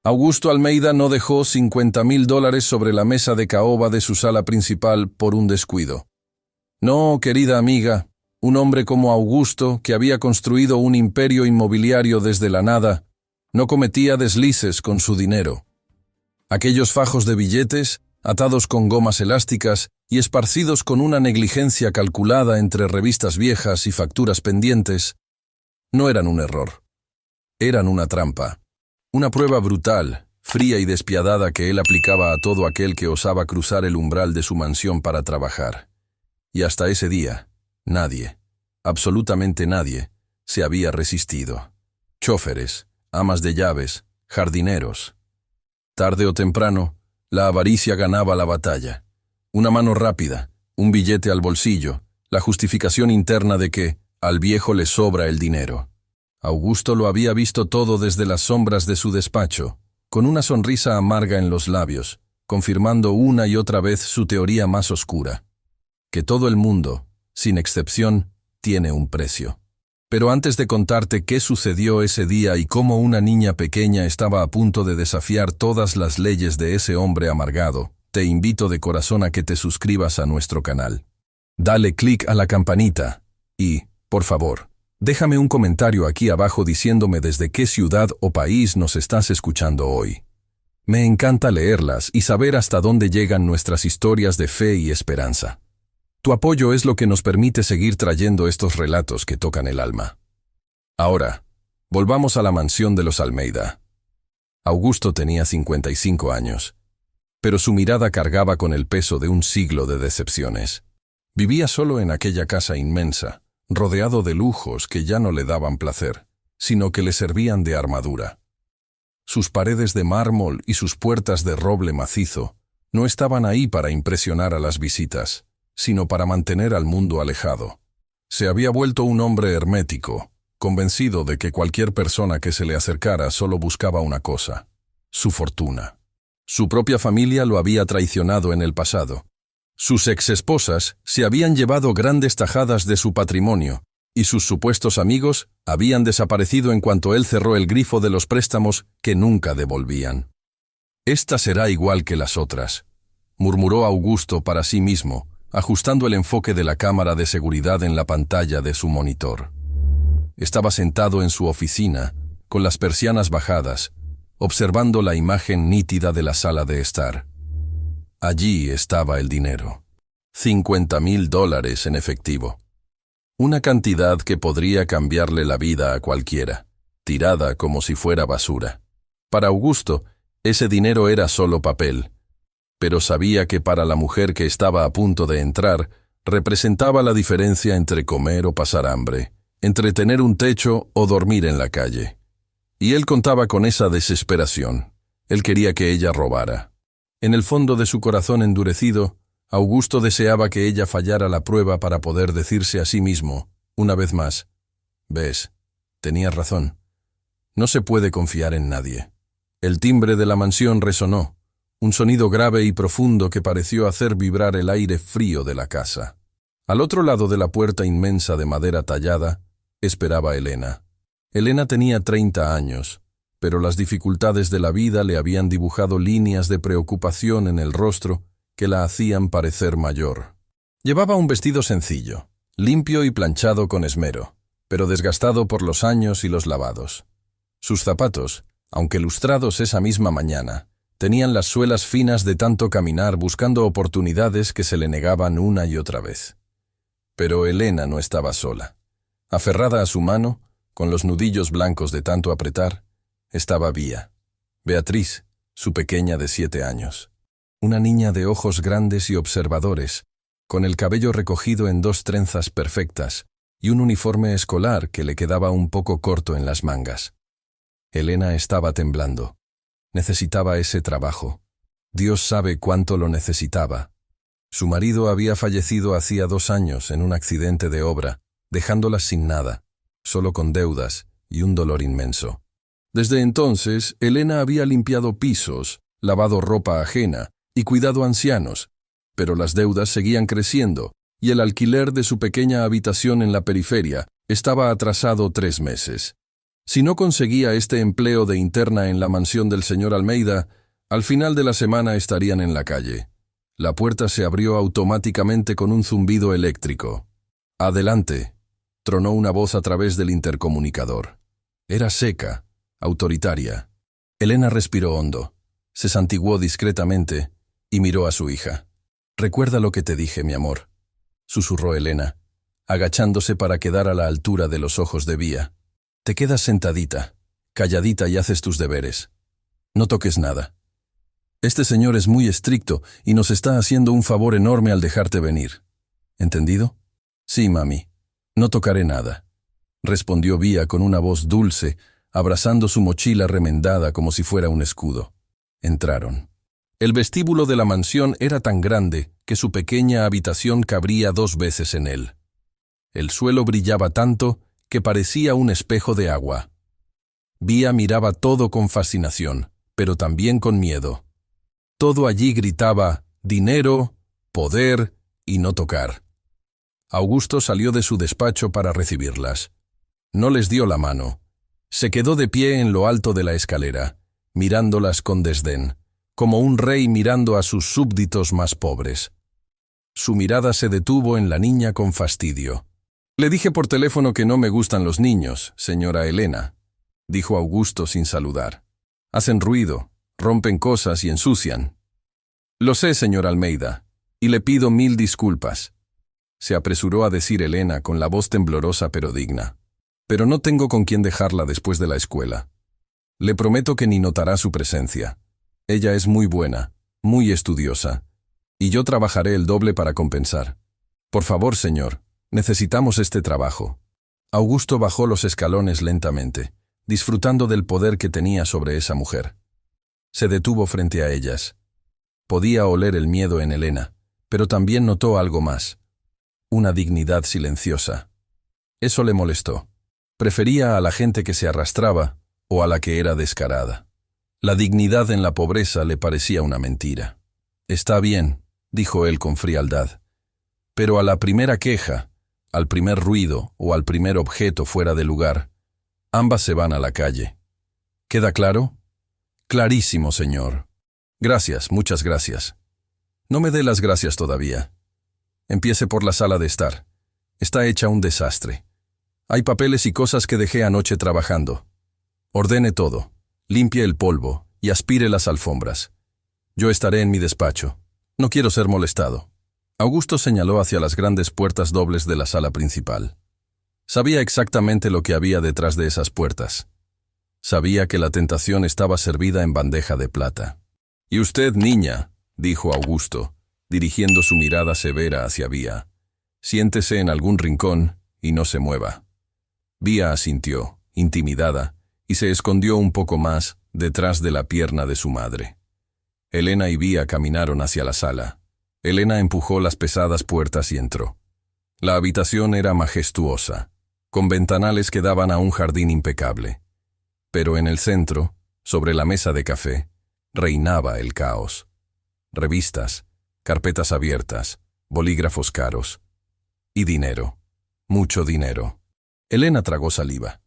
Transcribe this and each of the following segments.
Augusto Almeida no dejó $50,000 sobre la mesa de caoba de su sala principal por un descuido. No, querida amiga, un hombre como Augusto, que había construido un imperio inmobiliario desde la nada, no cometía deslices con su dinero. Aquellos fajos de billetes, atados con gomas elásticas y esparcidos con una negligencia calculada entre revistas viejas y facturas pendientes, no eran un error. Eran una trampa. Una prueba brutal, fría y despiadada que él aplicaba a todo aquel que osaba cruzar el umbral de su mansión para trabajar. Y hasta ese día, nadie, absolutamente nadie, se había resistido. Chóferes, amas de llaves, jardineros. Tarde o temprano, la avaricia ganaba la batalla. Una mano rápida, un billete al bolsillo, la justificación interna de que al viejo le sobra el dinero. Augusto lo había visto todo desde las sombras de su despacho, con una sonrisa amarga en los labios, confirmando una y otra vez su teoría más oscura: que todo el mundo, sin excepción, tiene un precio. Pero antes de contarte qué sucedió ese día y cómo una niña pequeña estaba a punto de desafiar todas las leyes de ese hombre amargado, te invito de corazón a que te suscribas a nuestro canal. Dale clic a la campanita y, por favor, déjame un comentario aquí abajo diciéndome desde qué ciudad o país nos estás escuchando hoy. Me encanta leerlas y saber hasta dónde llegan nuestras historias de fe y esperanza. Tu apoyo es lo que nos permite seguir trayendo estos relatos que tocan el alma. Ahora, volvamos a la mansión de los Almeida. Augusto tenía 55 años, pero su mirada cargaba con el peso de un siglo de decepciones. Vivía solo en aquella casa inmensa, rodeado de lujos que ya no le daban placer, sino que le servían de armadura. Sus paredes de mármol y sus puertas de roble macizo no estaban ahí para impresionar a las visitas, sino para mantener al mundo alejado. Se había vuelto un hombre hermético, convencido de que cualquier persona que se le acercara solo buscaba una cosa: su fortuna. Su propia familia lo había traicionado en el pasado. Sus exesposas se habían llevado grandes tajadas de su patrimonio, y sus supuestos amigos habían desaparecido en cuanto él cerró el grifo de los préstamos que nunca devolvían. «Esta será igual que las otras», murmuró Augusto para sí mismo, ajustando el enfoque de la cámara de seguridad en la pantalla de su monitor. Estaba sentado en su oficina, con las persianas bajadas, observando la imagen nítida de la sala de estar. Allí estaba el dinero. $50,000 en efectivo. Una cantidad que podría cambiarle la vida a cualquiera, tirada como si fuera basura. Para Augusto, ese dinero era solo papel, pero sabía que para la mujer que estaba a punto de entrar, representaba la diferencia entre comer o pasar hambre, entre tener un techo o dormir en la calle. Y él contaba con esa desesperación. Él quería que ella robara. En el fondo de su corazón endurecido, Augusto deseaba que ella fallara la prueba para poder decirse a sí mismo, una vez más: «Ves, tenías razón. No se puede confiar en nadie». El timbre de la mansión resonó, un sonido grave y profundo que pareció hacer vibrar el aire frío de la casa. Al otro lado de la puerta inmensa de madera tallada, esperaba Elena. Elena tenía 30 años, pero las dificultades de la vida le habían dibujado líneas de preocupación en el rostro que la hacían parecer mayor. Llevaba un vestido sencillo, limpio y planchado con esmero, pero desgastado por los años y los lavados. Sus zapatos, aunque lustrados esa misma mañana, tenían las suelas finas de tanto caminar buscando oportunidades que se le negaban una y otra vez. Pero Elena no estaba sola. Aferrada a su mano, con los nudillos blancos de tanto apretar, estaba Beatriz, su pequeña de 7 años. Una niña de ojos grandes y observadores, con el cabello recogido en 2 trenzas perfectas y un uniforme escolar que le quedaba un poco corto en las mangas. Elena estaba temblando. Necesitaba ese trabajo. Dios sabe cuánto lo necesitaba. Su marido había fallecido hacía 2 años en un accidente de obra, dejándola sin nada, solo con deudas y un dolor inmenso. Desde entonces, Elena había limpiado pisos, lavado ropa ajena y cuidado ancianos, pero las deudas seguían creciendo y el alquiler de su pequeña habitación en la periferia estaba atrasado 3 meses. Si no conseguía este empleo de interna en la mansión del señor Almeida, al final de la semana estarían en la calle. La puerta se abrió automáticamente con un zumbido eléctrico. «Adelante», tronó una voz a través del intercomunicador. Era seca, autoritaria. Elena respiró hondo, se santiguó discretamente y miró a su hija. «Recuerda lo que te dije, mi amor», susurró Elena, agachándose para quedar a la altura de los ojos de Vía. «Te quedas sentadita, calladita y haces tus deberes. No toques nada. Este señor es muy estricto y nos está haciendo un favor enorme al dejarte venir. ¿Entendido?» «Sí, mami. No tocaré nada», respondió Vía con una voz dulce, abrazando su mochila remendada como si fuera un escudo. Entraron. El vestíbulo de la mansión era tan grande que su pequeña habitación cabría 2 veces en él. El suelo brillaba tanto que parecía un espejo de agua. Vía miraba todo con fascinación, pero también con miedo. Todo allí gritaba dinero, poder y no tocar. Augusto salió de su despacho para recibirlas. No les dio la mano. Se quedó de pie en lo alto de la escalera, mirándolas con desdén, como un rey mirando a sus súbditos más pobres. Su mirada se detuvo en la niña con fastidio. «Le dije por teléfono que no me gustan los niños, señora Elena», dijo Augusto sin saludar. «Hacen ruido, rompen cosas y ensucian». «Lo sé, señor Almeida, y le pido 1000 disculpas», se apresuró a decir Elena con la voz temblorosa pero digna. «Pero no tengo con quién dejarla después de la escuela. Le prometo que ni notará su presencia. Ella es muy buena, muy estudiosa, y yo trabajaré el doble para compensar. Por favor, señor, necesitamos este trabajo». Augusto bajó los escalones lentamente, disfrutando del poder que tenía sobre esa mujer. Se detuvo frente a ellas. Podía oler el miedo en Elena, pero también notó algo más. Una dignidad silenciosa. Eso le molestó. Prefería a la gente que se arrastraba o a la que era descarada. La dignidad en la pobreza le parecía una mentira. «Está bien», dijo él con frialdad, «pero a la primera queja, al primer ruido o al primer objeto fuera de lugar, ambas se van a la calle. ¿Queda claro?» «Clarísimo, señor». «Gracias, muchas gracias». «No me dé las gracias todavía. Empiece por la sala de estar. Está hecha un desastre. Hay papeles y cosas que dejé anoche trabajando. Ordene todo, limpie el polvo y aspire las alfombras. Yo estaré en mi despacho. No quiero ser molestado». Augusto señaló hacia las grandes puertas dobles de la sala principal. Sabía exactamente lo que había detrás de esas puertas. Sabía que la tentación estaba servida en bandeja de plata. «Y usted, niña», dijo Augusto, dirigiendo su mirada severa hacia Vía, «siéntese en algún rincón y no se mueva». Vía asintió, intimidada, y se escondió un poco más detrás de la pierna de su madre. Elena y Vía caminaron hacia la sala. Elena empujó las pesadas puertas y entró. La habitación era majestuosa, con ventanales que daban a un jardín impecable. Pero en el centro, sobre la mesa de café, reinaba el caos. Revistas, carpetas abiertas, bolígrafos caros. Y dinero, mucho dinero. Elena tragó saliva.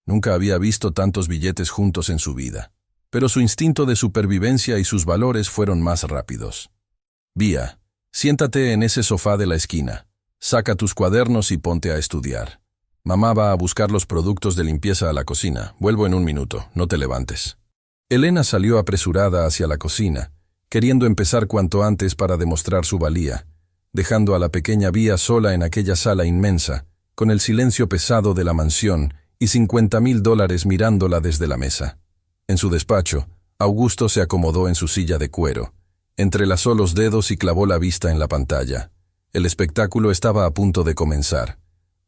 Nunca había visto tantos billetes juntos en su vida, pero su instinto de supervivencia y sus valores fueron más rápidos. «Vía, siéntate en ese sofá de la esquina. Saca tus cuadernos y ponte a estudiar. Mamá va a buscar los productos de limpieza a la cocina. Vuelvo en un minuto, no te levantes». Elena salió apresurada hacia la cocina, queriendo empezar cuanto antes para demostrar su valía, dejando a la pequeña Vía sola en aquella sala inmensa, con el silencio pesado de la mansión y $50,000 mirándola desde la mesa. En su despacho, Augusto se acomodó en su silla de cuero, entrelazó los dedos y clavó la vista en la pantalla. El espectáculo estaba a punto de comenzar.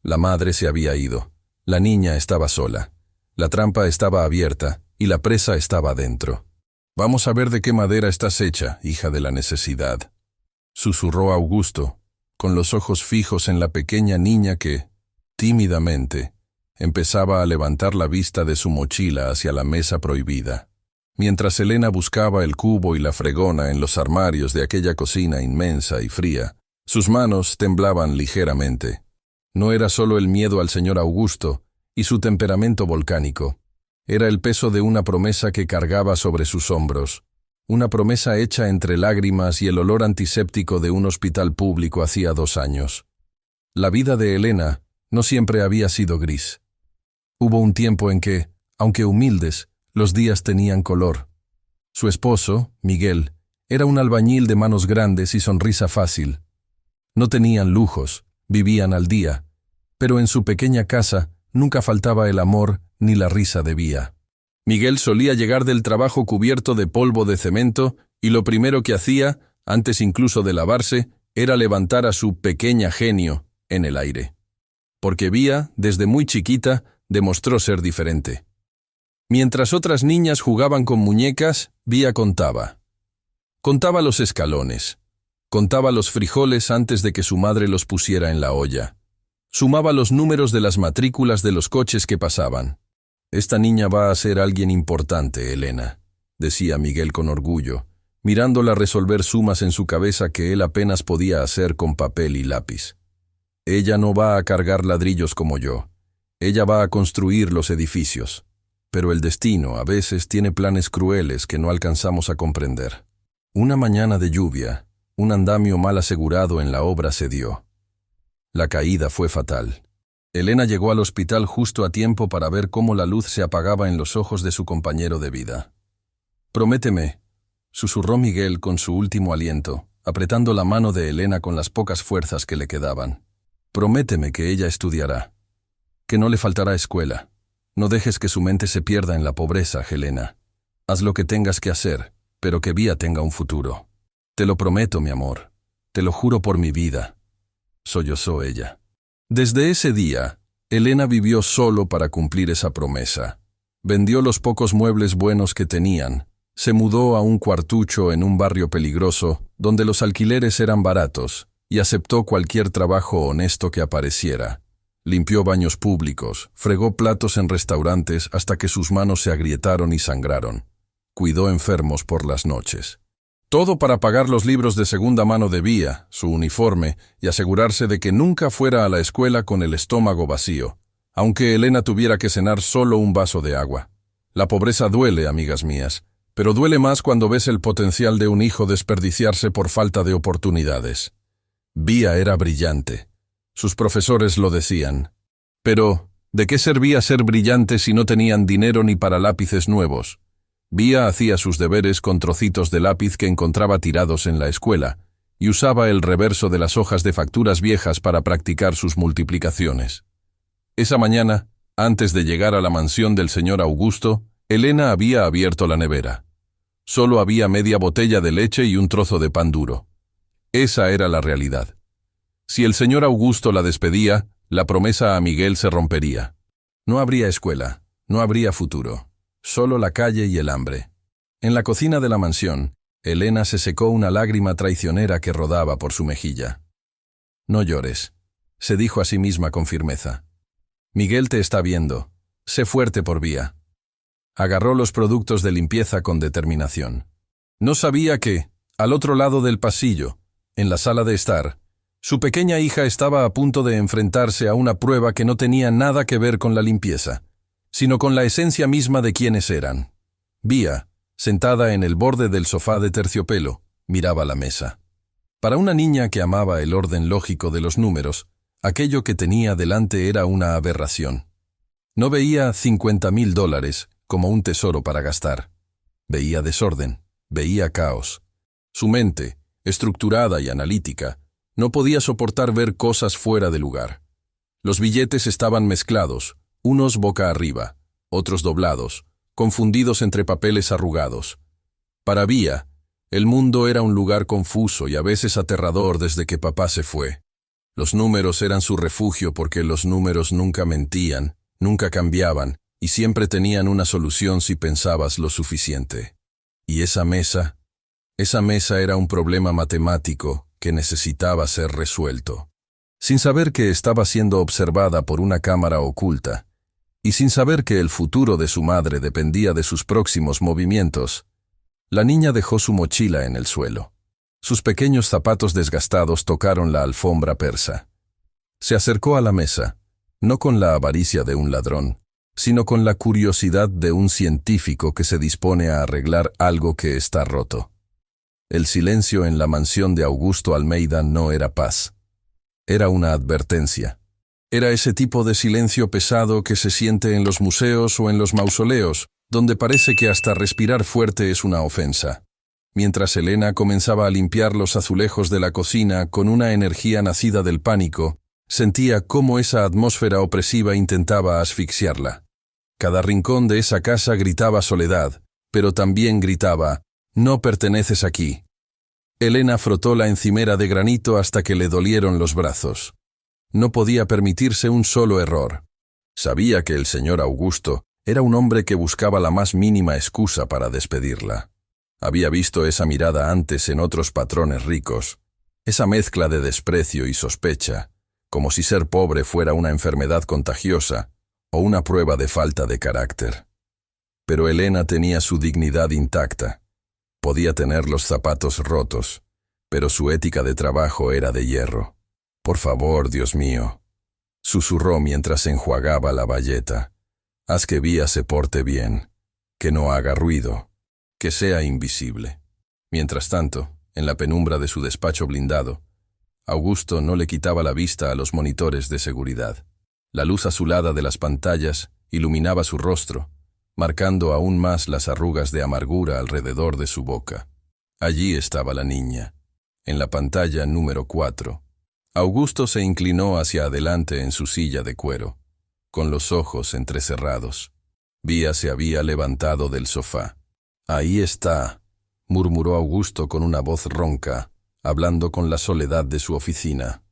La madre se había ido. La niña estaba sola. La trampa estaba abierta y la presa estaba dentro. «Vamos a ver de qué madera estás hecha, hija de la necesidad», susurró Augusto, con los ojos fijos en la pequeña niña que, tímidamente, empezaba a levantar la vista de su mochila hacia la mesa prohibida. Mientras Elena buscaba el cubo y la fregona en los armarios de aquella cocina inmensa y fría, sus manos temblaban ligeramente. No era solo el miedo al señor Augusto, y su temperamento volcánico. Era el peso de una promesa que cargaba sobre sus hombros, una promesa hecha entre lágrimas y el olor antiséptico de un hospital público hacía 2 años. La vida de Elena no siempre había sido gris. Hubo un tiempo en que, aunque humildes, los días tenían color. Su esposo, Miguel, era un albañil de manos grandes y sonrisa fácil. No tenían lujos, vivían al día, pero en su pequeña casa nunca faltaba el amor ni la risa de Vía. Miguel solía llegar del trabajo cubierto de polvo de cemento y lo primero que hacía, antes incluso de lavarse, era levantar a su pequeña genio en el aire. Porque Vía, desde muy chiquita, demostró ser diferente. Mientras otras niñas jugaban con muñecas, Vía contaba. Contaba los escalones. Contaba los frijoles antes de que su madre los pusiera en la olla. Sumaba los números de las matrículas de los coches que pasaban. «Esta niña va a ser alguien importante, Elena», decía Miguel con orgullo, mirándola resolver sumas en su cabeza que él apenas podía hacer con papel y lápiz. «Ella no va a cargar ladrillos como yo. Ella va a construir los edificios. Pero el destino a veces tiene planes crueles que no alcanzamos a comprender». Una mañana de lluvia, un andamio mal asegurado en la obra se dio. La caída fue fatal. Elena llegó al hospital justo a tiempo para ver cómo la luz se apagaba en los ojos de su compañero de vida. «Prométeme», susurró Miguel con su último aliento, apretando la mano de Elena con las pocas fuerzas que le quedaban. «Prométeme que ella estudiará, que no le faltará escuela. No dejes que su mente se pierda en la pobreza, Helena. Haz lo que tengas que hacer, pero que Vía tenga un futuro. Te lo prometo, mi amor. Te lo juro por mi vida», sollozó ella. Desde ese día, Elena vivió solo para cumplir esa promesa. Vendió los pocos muebles buenos que tenían, se mudó a un cuartucho en un barrio peligroso, donde los alquileres eran baratos, y aceptó cualquier trabajo honesto que apareciera. Limpió baños públicos, fregó platos en restaurantes hasta que sus manos se agrietaron y sangraron. Cuidó enfermos por las noches. Todo para pagar los libros de segunda mano de Vía, su uniforme, y asegurarse de que nunca fuera a la escuela con el estómago vacío, aunque Elena tuviera que cenar solo un vaso de agua. La pobreza duele, amigas mías, pero duele más cuando ves el potencial de un hijo desperdiciarse por falta de oportunidades. Vía era brillante. Sus profesores lo decían. Pero, ¿de qué servía ser brillante si no tenían dinero ni para lápices nuevos? Vía hacía sus deberes con trocitos de lápiz que encontraba tirados en la escuela, y usaba el reverso de las hojas de facturas viejas para practicar sus multiplicaciones. Esa mañana, antes de llegar a la mansión del señor Augusto, Elena había abierto la nevera. Solo había media botella de leche y un trozo de pan duro. Esa era la realidad. Si el señor Augusto la despedía, la promesa a Miguel se rompería. No habría escuela, no habría futuro. Solo la calle y el hambre. En la cocina de la mansión, Elena se secó una lágrima traicionera que rodaba por su mejilla. «No llores», se dijo a sí misma con firmeza. «Miguel te está viendo. Sé fuerte por Vía». Agarró los productos de limpieza con determinación. No sabía que, al otro lado del pasillo, en la sala de estar, su pequeña hija estaba a punto de enfrentarse a una prueba que no tenía nada que ver con la limpieza, sino con la esencia misma de quienes eran. Vía, sentada en el borde del sofá de terciopelo, miraba la mesa. Para una niña que amaba el orden lógico de los números, aquello que tenía delante era una aberración. No veía $50,000 como un tesoro para gastar. Veía desorden, veía caos. Su mente, estructurada y analítica, no podía soportar ver cosas fuera de lugar. Los billetes estaban mezclados, unos boca arriba, otros doblados, confundidos entre papeles arrugados. Para Vía, el mundo era un lugar confuso y a veces aterrador desde que papá se fue. Los números eran su refugio porque los números nunca mentían, nunca cambiaban y siempre tenían una solución si pensabas lo suficiente. Y esa mesa era un problema matemático que necesitaba ser resuelto. Sin saber que estaba siendo observada por una cámara oculta, y sin saber que el futuro de su madre dependía de sus próximos movimientos, la niña dejó su mochila en el suelo. Sus pequeños zapatos desgastados tocaron la alfombra persa. Se acercó a la mesa, no con la avaricia de un ladrón, sino con la curiosidad de un científico que se dispone a arreglar algo que está roto. El silencio en la mansión de Augusto Almeida no era paz. Era una advertencia. Era ese tipo de silencio pesado que se siente en los museos o en los mausoleos, donde parece que hasta respirar fuerte es una ofensa. Mientras Elena comenzaba a limpiar los azulejos de la cocina con una energía nacida del pánico, sentía cómo esa atmósfera opresiva intentaba asfixiarla. Cada rincón de esa casa gritaba soledad, pero también gritaba, «No perteneces aquí». Elena frotó la encimera de granito hasta que le dolieron los brazos. No podía permitirse un solo error. Sabía que el señor Augusto era un hombre que buscaba la más mínima excusa para despedirla. Había visto esa mirada antes en otros patrones ricos, esa mezcla de desprecio y sospecha, como si ser pobre fuera una enfermedad contagiosa o una prueba de falta de carácter. Pero Elena tenía su dignidad intacta. Podía tener los zapatos rotos, pero su ética de trabajo era de hierro. «Por favor, Dios mío», susurró mientras enjuagaba la bayeta, «haz que Vía se porte bien, que no haga ruido, que sea invisible». Mientras tanto, en la penumbra de su despacho blindado, Augusto no le quitaba la vista a los monitores de seguridad. La luz azulada de las pantallas iluminaba su rostro, marcando aún más las arrugas de amargura alrededor de su boca. Allí estaba la niña, en la pantalla número 4. Augusto se inclinó hacia adelante en su silla de cuero, con los ojos entrecerrados. Vía se había levantado del sofá. «Ahí está», murmuró Augusto con una voz ronca, hablando con la soledad de su oficina.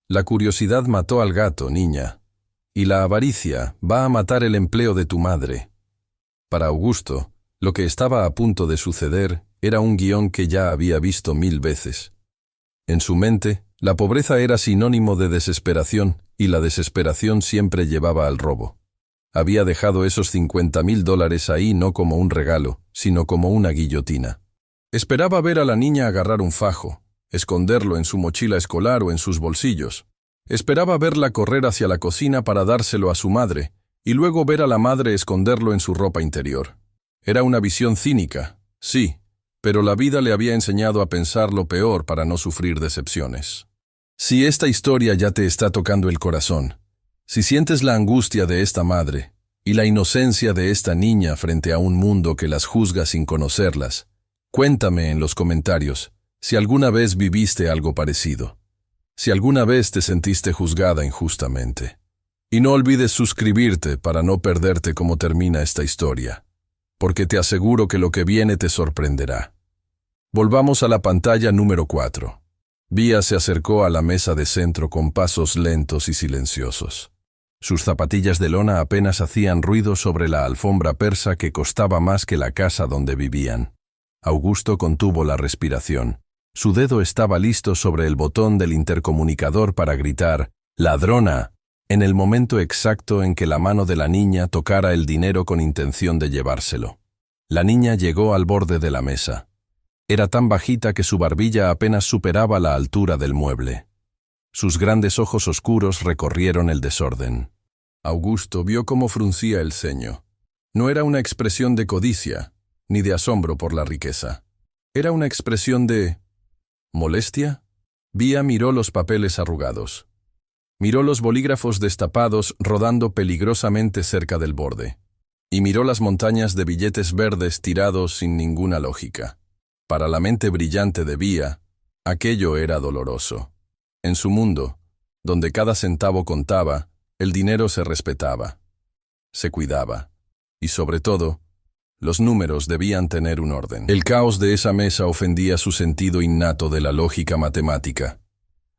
«La curiosidad mató al gato, niña, y la avaricia va a matar el empleo de tu madre». Para Augusto, lo que estaba a punto de suceder era un guión que ya había visto 1000 veces. En su mente, la pobreza era sinónimo de desesperación, y la desesperación siempre llevaba al robo. Había dejado esos $50,000 ahí no como un regalo, sino como una guillotina. Esperaba ver a la niña agarrar un fajo, esconderlo en su mochila escolar o en sus bolsillos. Esperaba verla correr hacia la cocina para dárselo a su madre, y luego ver a la madre esconderlo en su ropa interior. Era una visión cínica, sí, pero la vida le había enseñado a pensar lo peor para no sufrir decepciones. Si esta historia ya te está tocando el corazón, si sientes la angustia de esta madre y la inocencia de esta niña frente a un mundo que las juzga sin conocerlas, cuéntame en los comentarios si alguna vez viviste algo parecido, si alguna vez te sentiste juzgada injustamente. Y no olvides suscribirte para no perderte cómo termina esta historia, porque te aseguro que lo que viene te sorprenderá. Volvamos a la pantalla número 4. Vía se acercó a la mesa de centro con pasos lentos y silenciosos. Sus zapatillas de lona apenas hacían ruido sobre la alfombra persa que costaba más que la casa donde vivían. Augusto contuvo la respiración. Su dedo estaba listo sobre el botón del intercomunicador para gritar «¡Ladrona!» en el momento exacto en que la mano de la niña tocara el dinero con intención de llevárselo. La niña llegó al borde de la mesa. Era tan bajita que su barbilla apenas superaba la altura del mueble. Sus grandes ojos oscuros recorrieron el desorden. Augusto vio cómo fruncía el ceño. No era una expresión de codicia, ni de asombro por la riqueza. Era una expresión de... ¿molestia? Vía miró los papeles arrugados. Miró los bolígrafos destapados rodando peligrosamente cerca del borde. Y miró las montañas de billetes verdes tirados sin ninguna lógica. Para la mente brillante de Vía, aquello era doloroso. En su mundo, donde cada centavo contaba, el dinero se respetaba, se cuidaba. Y sobre todo, los números debían tener un orden. El caos de esa mesa ofendía su sentido innato de la lógica matemática.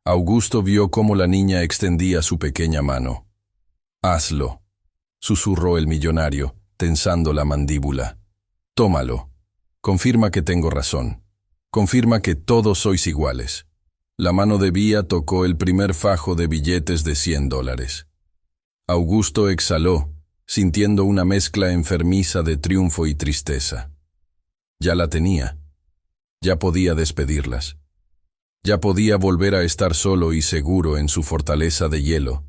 Augusto vio cómo la niña extendía su pequeña mano. «Hazlo», susurró el millonario, tensando la mandíbula. «Tómalo. Confirma que tengo razón. Confirma que todos sois iguales». La mano de Vía tocó el primer fajo de billetes de $100. Augusto exhaló, sintiendo una mezcla enfermiza de triunfo y tristeza. Ya la tenía. Ya podía despedirlas. Ya podía volver a estar solo y seguro en su fortaleza de hielo.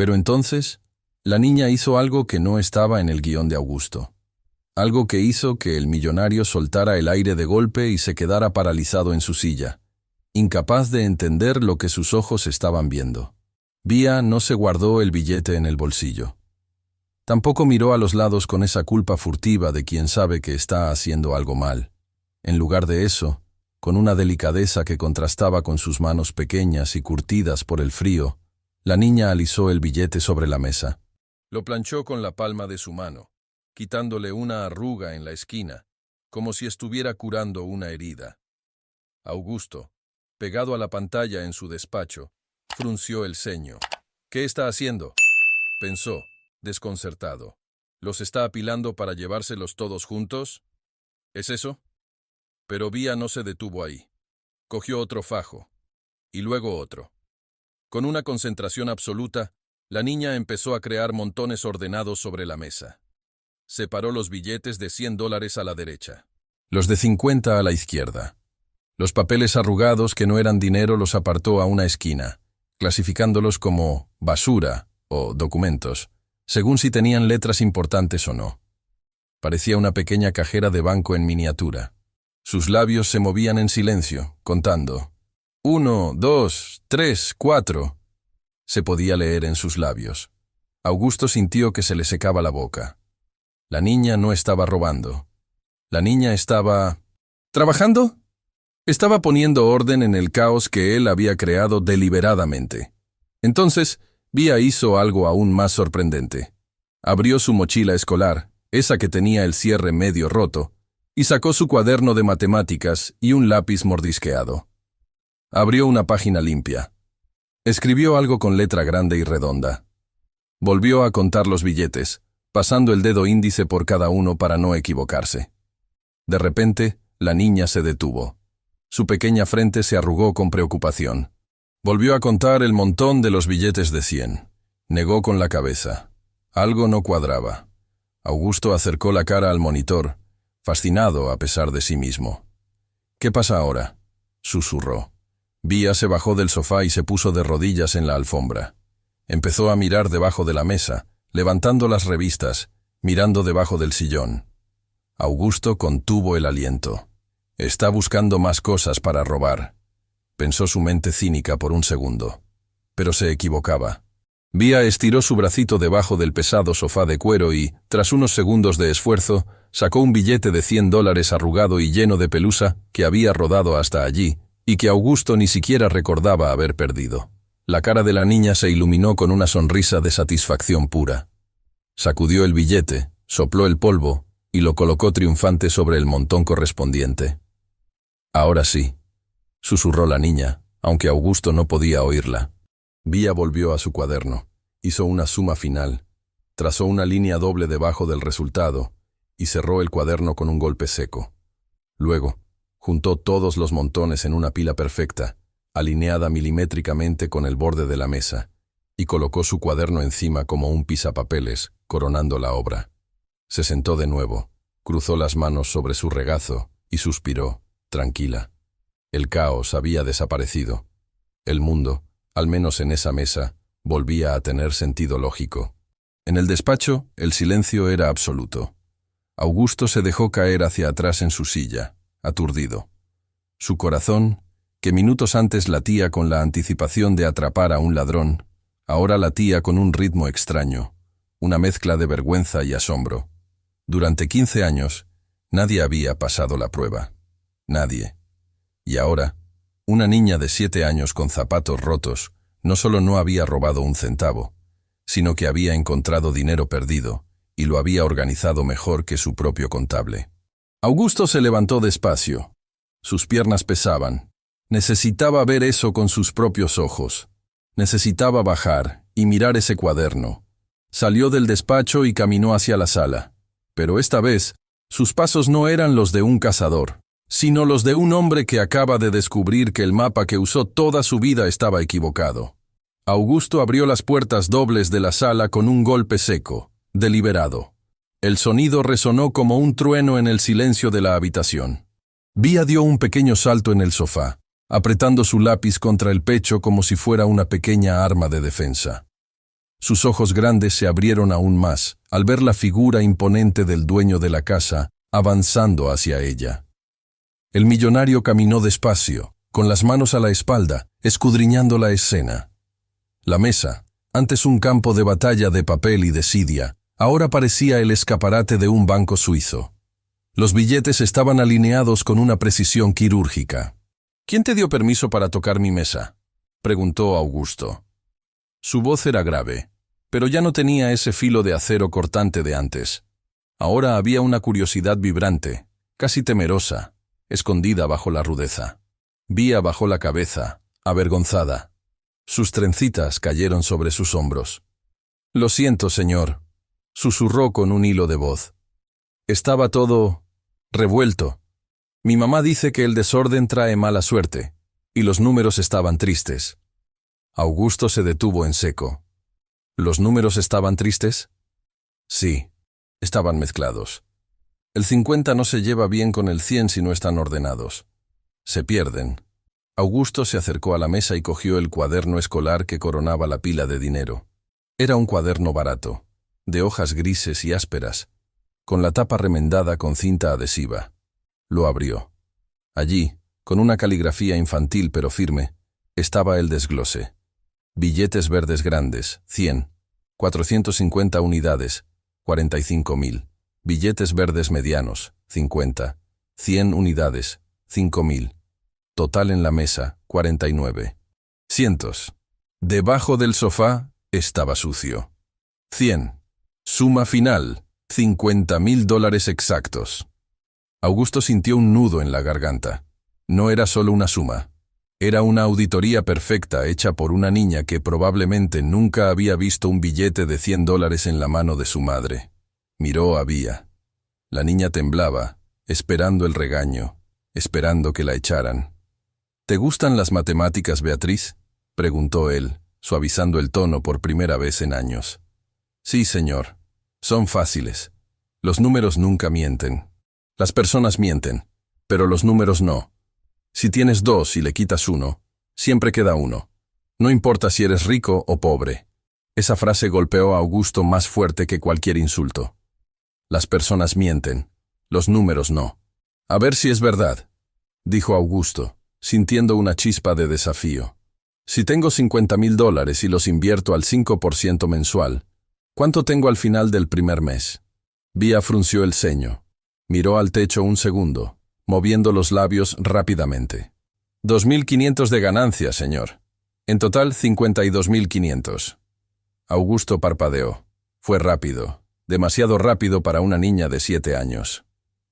Pero entonces, la niña hizo algo que no estaba en el guión de Augusto. Algo que hizo que el millonario soltara el aire de golpe y se quedara paralizado en su silla, incapaz de entender lo que sus ojos estaban viendo. Vía no se guardó el billete en el bolsillo. Tampoco miró a los lados con esa culpa furtiva de quien sabe que está haciendo algo mal. En lugar de eso, con una delicadeza que contrastaba con sus manos pequeñas y curtidas por el frío, la niña alisó el billete sobre la mesa. Lo planchó con la palma de su mano, quitándole una arruga en la esquina, como si estuviera curando una herida. Augusto, pegado a la pantalla en su despacho, frunció el ceño. «¿Qué está haciendo?», pensó, desconcertado. «¿Los está apilando para llevárselos todos juntos? ¿Es eso?». Pero Vía no se detuvo ahí. Cogió otro fajo, y luego otro. Con una concentración absoluta, la niña empezó a crear montones ordenados sobre la mesa. Separó los billetes de $100 a la derecha, los de 50 a la izquierda. Los papeles arrugados que no eran dinero los apartó a una esquina, clasificándolos como basura o documentos, según si tenían letras importantes o no. Parecía una pequeña cajera de banco en miniatura. Sus labios se movían en silencio, contando. 1, 2, 3, 4. Se podía leer en sus labios. Augusto sintió que se le secaba la boca. La niña no estaba robando. La niña estaba... ¿trabajando? Estaba poniendo orden en el caos que él había creado deliberadamente. Entonces, Vía hizo algo aún más sorprendente. Abrió su mochila escolar, esa que tenía el cierre medio roto, y sacó su cuaderno de matemáticas y un lápiz mordisqueado. Abrió una página limpia. Escribió algo con letra grande y redonda. Volvió a contar los billetes, pasando el dedo índice por cada uno para no equivocarse. De repente, la niña se detuvo. Su pequeña frente se arrugó con preocupación. Volvió a contar el montón de los billetes de 100. Negó con la cabeza. Algo no cuadraba. Augusto acercó la cara al monitor, fascinado a pesar de sí mismo. «¿Qué pasa ahora?», susurró. Vía se bajó del sofá y se puso de rodillas en la alfombra. Empezó a mirar debajo de la mesa, levantando las revistas, mirando debajo del sillón. Augusto contuvo el aliento. Está buscando más cosas para robar, pensó su mente cínica por un segundo. Pero se equivocaba. Vía estiró su bracito debajo del pesado sofá de cuero y, tras unos segundos de esfuerzo, sacó un billete de $100 arrugado y lleno de pelusa que había rodado hasta allí y que Augusto ni siquiera recordaba haber perdido. La cara de la niña se iluminó con una sonrisa de satisfacción pura. Sacudió el billete, sopló el polvo y lo colocó triunfante sobre el montón correspondiente. «Ahora sí», susurró la niña, aunque Augusto no podía oírla. Vía volvió a su cuaderno, hizo una suma final, trazó una línea doble debajo del resultado y cerró el cuaderno con un golpe seco. Luego, juntó todos los montones en una pila perfecta, alineada milimétricamente con el borde de la mesa, y colocó su cuaderno encima como un pisapapeles, coronando la obra. Se sentó de nuevo, cruzó las manos sobre su regazo y suspiró, tranquila. El caos había desaparecido. El mundo, al menos en esa mesa, volvía a tener sentido lógico. En el despacho, el silencio era absoluto. Augusto se dejó caer hacia atrás en su silla, aturdido. Su corazón, que minutos antes latía con la anticipación de atrapar a un ladrón, ahora latía con un ritmo extraño, una mezcla de vergüenza y asombro. Durante 15 años, nadie había pasado la prueba. Nadie. Y ahora, una niña de 7 años con zapatos rotos no solo no había robado un centavo, sino que había encontrado dinero perdido y lo había organizado mejor que su propio contable. Augusto se levantó despacio. Sus piernas pesaban. Necesitaba ver eso con sus propios ojos. Necesitaba bajar y mirar ese cuaderno. Salió del despacho y caminó hacia la sala. Pero esta vez, sus pasos no eran los de un cazador, sino los de un hombre que acaba de descubrir que el mapa que usó toda su vida estaba equivocado. Augusto abrió las puertas dobles de la sala con un golpe seco, deliberado. El sonido resonó como un trueno en el silencio de la habitación. Vía dio un pequeño salto en el sofá, apretando su lápiz contra el pecho como si fuera una pequeña arma de defensa. Sus ojos grandes se abrieron aún más al ver la figura imponente del dueño de la casa avanzando hacia ella. El millonario caminó despacio, con las manos a la espalda, escudriñando la escena. La mesa, antes un campo de batalla de papel y desidia, ahora parecía el escaparate de un banco suizo. Los billetes estaban alineados con una precisión quirúrgica. «¿Quién te dio permiso para tocar mi mesa?», preguntó Augusto. Su voz era grave, pero ya no tenía ese filo de acero cortante de antes. Ahora había una curiosidad vibrante, casi temerosa, escondida bajo la rudeza. Vía bajó la cabeza, avergonzada. Sus trencitas cayeron sobre sus hombros. «Lo siento, señor», susurró con un hilo de voz. «Estaba todo revuelto. Mi mamá dice que el desorden trae mala suerte, y los números estaban tristes». Augusto se detuvo en seco. ¿Los números estaban tristes? Sí, estaban mezclados. El 50 no se lleva bien con el 100 si no están ordenados. Se pierden. Augusto se acercó a la mesa y cogió el cuaderno escolar que coronaba la pila de dinero. Era un cuaderno barato, de hojas grises y ásperas, con la tapa remendada con cinta adhesiva. Lo abrió. Allí, con una caligrafía infantil pero firme, estaba el desglose. Billetes verdes grandes, 100, 450 unidades, 45.000. Billetes verdes medianos, 50, 100 unidades, 5.000. Total en la mesa, 49. Cientos. Debajo del sofá estaba sucio. 100. Suma final, $50.000 exactos. Augusto sintió un nudo en la garganta. No era solo una suma. Era una auditoría perfecta hecha por una niña que probablemente nunca había visto un billete de $100 en la mano de su madre. Miró a Vía. La niña temblaba, esperando el regaño, esperando que la echaran. «¿Te gustan las matemáticas, Beatriz?», preguntó él, suavizando el tono por primera vez en años. «Sí, señor. Son fáciles. Los números nunca mienten. Las personas mienten, pero los números no. Si tienes 2 y le quitas 1, siempre queda 1. No importa si eres rico o pobre». Esa frase golpeó a Augusto más fuerte que cualquier insulto. Las personas mienten, los números no. «A ver si es verdad», dijo Augusto, sintiendo una chispa de desafío. «Si tengo $50.000 y los invierto al 5% mensual, ¿cuánto tengo al final del primer mes?». Vía frunció el ceño. Miró al techo un segundo, moviendo los labios rápidamente. «2.500 de ganancia, señor. En total, 52.500. Augusto parpadeó. Fue rápido, demasiado rápido para una niña de 7 años.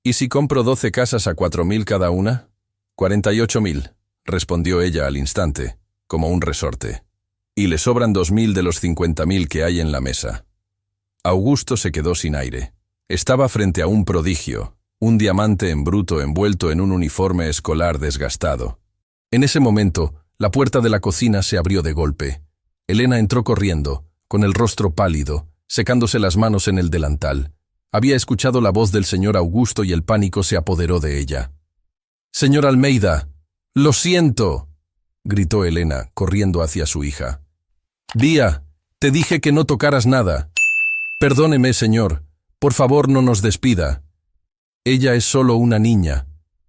«¿Y si compro 12 casas a 4.000 cada una?». 48.000, respondió ella al instante, como un resorte. «Y le sobran 2.000 de los 50.000 que hay en la mesa». Augusto se quedó sin aire. Estaba frente a un prodigio, un diamante en bruto envuelto en un uniforme escolar desgastado. En ese momento, la puerta de la cocina se abrió de golpe. Elena entró corriendo, con el rostro pálido, secándose las manos en el delantal. Había escuchado la voz del señor Augusto y el pánico se apoderó de ella. «Señor Almeida, lo siento», gritó Elena, corriendo hacia su hija. «Vía, te dije que no tocaras nada. Perdóneme, señor, por favor no nos despida. Ella es solo una niña,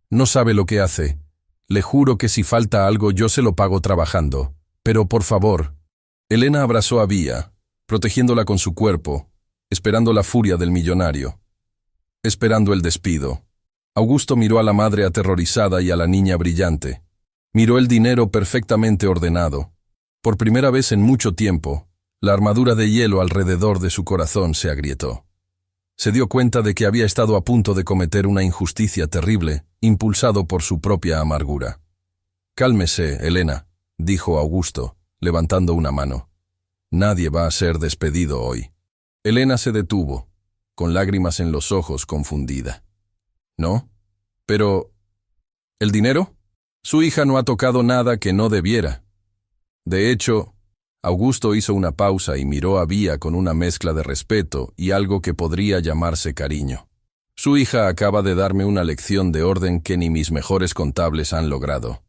no sabe lo que hace. Le juro que si falta algo yo se lo pago trabajando. Pero por favor». Elena abrazó a Vía, protegiéndola con su cuerpo, esperando la furia del millonario, esperando el despido. Augusto miró a la madre aterrorizada y a la niña brillante. Miró el dinero perfectamente ordenado. Por primera vez en mucho tiempo, la armadura de hielo alrededor de su corazón se agrietó. Se dio cuenta de que había estado a punto de cometer una injusticia terrible, impulsado por su propia amargura. «Cálmese, Elena», dijo Augusto, levantando una mano. «Nadie va a ser despedido hoy». Elena se detuvo, con lágrimas en los ojos, confundida. «¿No? Pero... ¿el dinero? Su hija no ha tocado nada que no debiera». De hecho, Augusto hizo una pausa y miró a Vía con una mezcla de respeto y algo que podría llamarse cariño. «Su hija acaba de darme una lección de orden que ni mis mejores contables han logrado».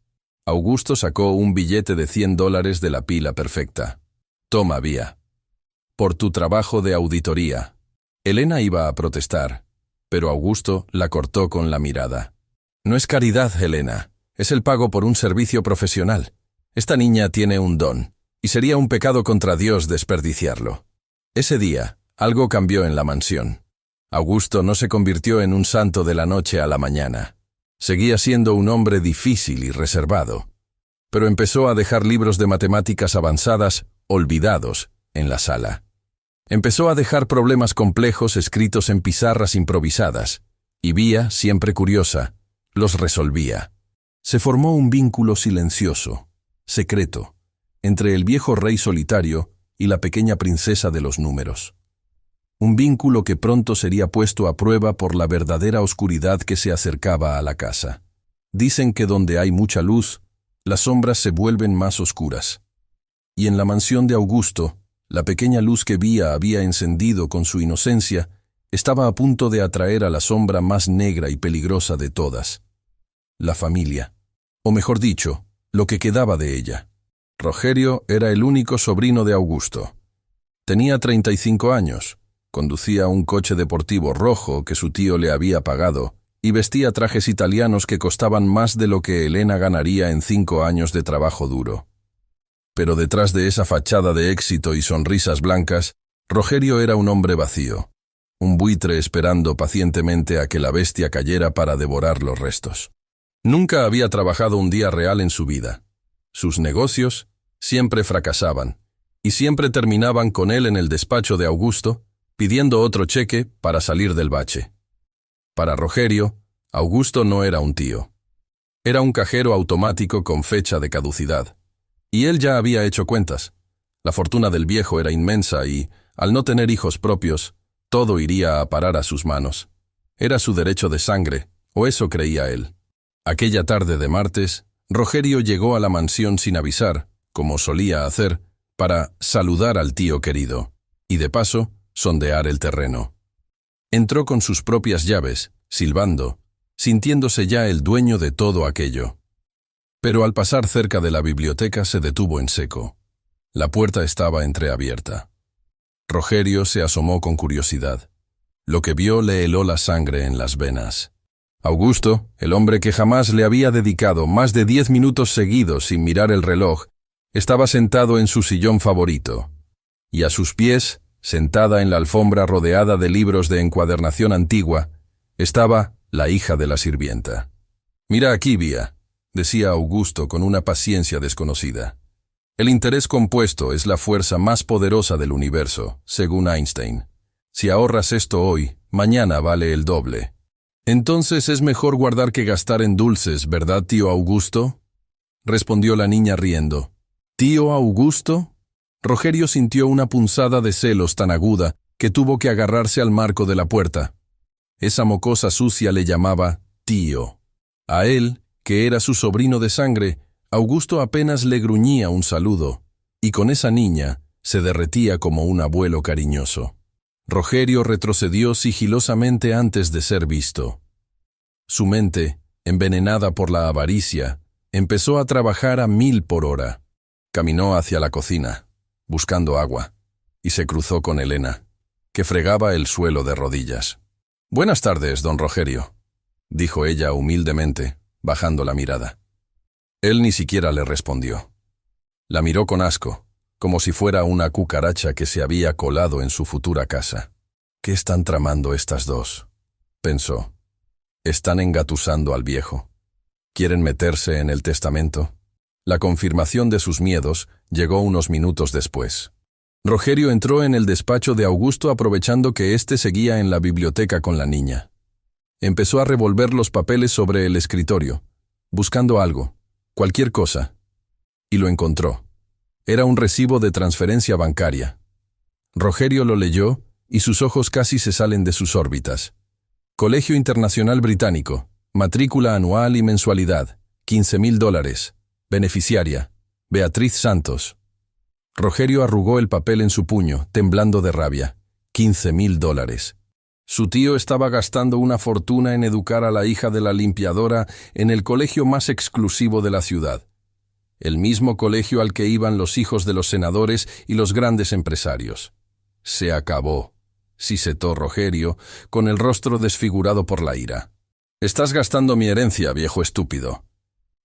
Augusto sacó un billete de $100 de la pila perfecta. «Toma, Vía». por tu trabajo de auditoría. Elena iba a protestar, pero Augusto la cortó con la mirada. No es caridad, Elena, es el pago por un servicio profesional. Esta niña tiene un don, y sería un pecado contra Dios desperdiciarlo. Ese día, algo cambió en la mansión. Augusto no se convirtió en un santo de la noche a la mañana. Seguía siendo un hombre difícil y reservado, pero empezó a dejar libros de matemáticas avanzadas olvidados en la sala. Empezó a dejar problemas complejos escritos en pizarras improvisadas, y Vía, siempre curiosa, los resolvía. Se formó un vínculo silencioso, secreto, entre el viejo rey solitario y la pequeña princesa de los números. Un vínculo que pronto sería puesto a prueba por la verdadera oscuridad que se acercaba a la casa. Dicen que donde hay mucha luz, las sombras se vuelven más oscuras. Y en la mansión de Augusto, la pequeña luz que Vía había encendido con su inocencia estaba a punto de atraer a la sombra más negra y peligrosa de todas: la familia, o mejor dicho, lo que quedaba de ella. Rogerio era el único sobrino de Augusto. Tenía 35 años, conducía un coche deportivo rojo que su tío le había pagado y vestía trajes italianos que costaban más de lo que Elena ganaría en 5 años de trabajo duro. Pero detrás de esa fachada de éxito y sonrisas blancas, Rogerio era un hombre vacío, un buitre esperando pacientemente a que la bestia cayera para devorar los restos. Nunca había trabajado un día real en su vida. Sus negocios siempre fracasaban, y siempre terminaban con él en el despacho de Augusto, pidiendo otro cheque para salir del bache. Para Rogerio, Augusto no era un tío. Era un cajero automático con fecha de caducidad. Y él ya había hecho cuentas. La fortuna del viejo era inmensa y, al no tener hijos propios, todo iría a parar a sus manos. Era su derecho de sangre, o eso creía él. Aquella tarde de martes, Rogerio llegó a la mansión sin avisar, como solía hacer, para saludar al tío querido, y de paso, sondear el terreno. Entró con sus propias llaves, silbando, sintiéndose ya el dueño de todo aquello. Pero al pasar cerca de la biblioteca se detuvo en seco. La puerta estaba entreabierta. Rogerio se asomó con curiosidad. Lo que vio le heló la sangre en las venas. Augusto, el hombre que jamás le había dedicado más de 10 minutos seguidos sin mirar el reloj, estaba sentado en su sillón favorito, y a sus pies, sentada en la alfombra rodeada de libros de encuadernación antigua, estaba la hija de la sirvienta. «Mira aquí, Vía», decía Augusto con una paciencia desconocida. «El interés compuesto es la fuerza más poderosa del universo, según Einstein. Si ahorras esto hoy, mañana vale el doble. Entonces es mejor guardar que gastar en dulces, ¿verdad, tío Augusto?», respondió la niña riendo. «¿Tío Augusto?». Rogerio sintió una punzada de celos tan aguda que tuvo que agarrarse al marco de la puerta. Esa mocosa sucia le llamaba tío. A él, que era su sobrino de sangre, Augusto apenas le gruñía un saludo, y con esa niña se derretía como un abuelo cariñoso. Rogerio retrocedió sigilosamente antes de ser visto. Su mente, envenenada por la avaricia, empezó a trabajar a 1000 por hora. Caminó hacia la cocina, buscando agua, y se cruzó con Elena, que fregaba el suelo de rodillas. «Buenas tardes, don Rogerio», dijo ella humildemente, bajando la mirada. Él ni siquiera le respondió. La miró con asco, como si fuera una cucaracha que se había colado en su futura casa. «¿Qué están tramando estas dos?», pensó. «Están engatusando al viejo. ¿Quieren meterse en el testamento?». La confirmación de sus miedos llegó unos minutos después. Rogerio entró en el despacho de Augusto aprovechando que éste seguía en la biblioteca con la niña. Empezó a revolver los papeles sobre el escritorio, buscando algo, cualquier cosa, y lo encontró. Era un recibo de transferencia bancaria. Rogerio lo leyó y sus ojos casi se salen de sus órbitas. Colegio Internacional Británico, matrícula anual y mensualidad, $15,000. Beneficiaria, Beatriz Santos. Rogerio arrugó el papel en su puño, temblando de rabia. $15,000. Su tío estaba gastando una fortuna en educar a la hija de la limpiadora en el colegio más exclusivo de la ciudad. El mismo colegio al que iban los hijos de los senadores y los grandes empresarios. Se acabó, sisetó Rogerio, con el rostro desfigurado por la ira. Estás gastando mi herencia, viejo estúpido.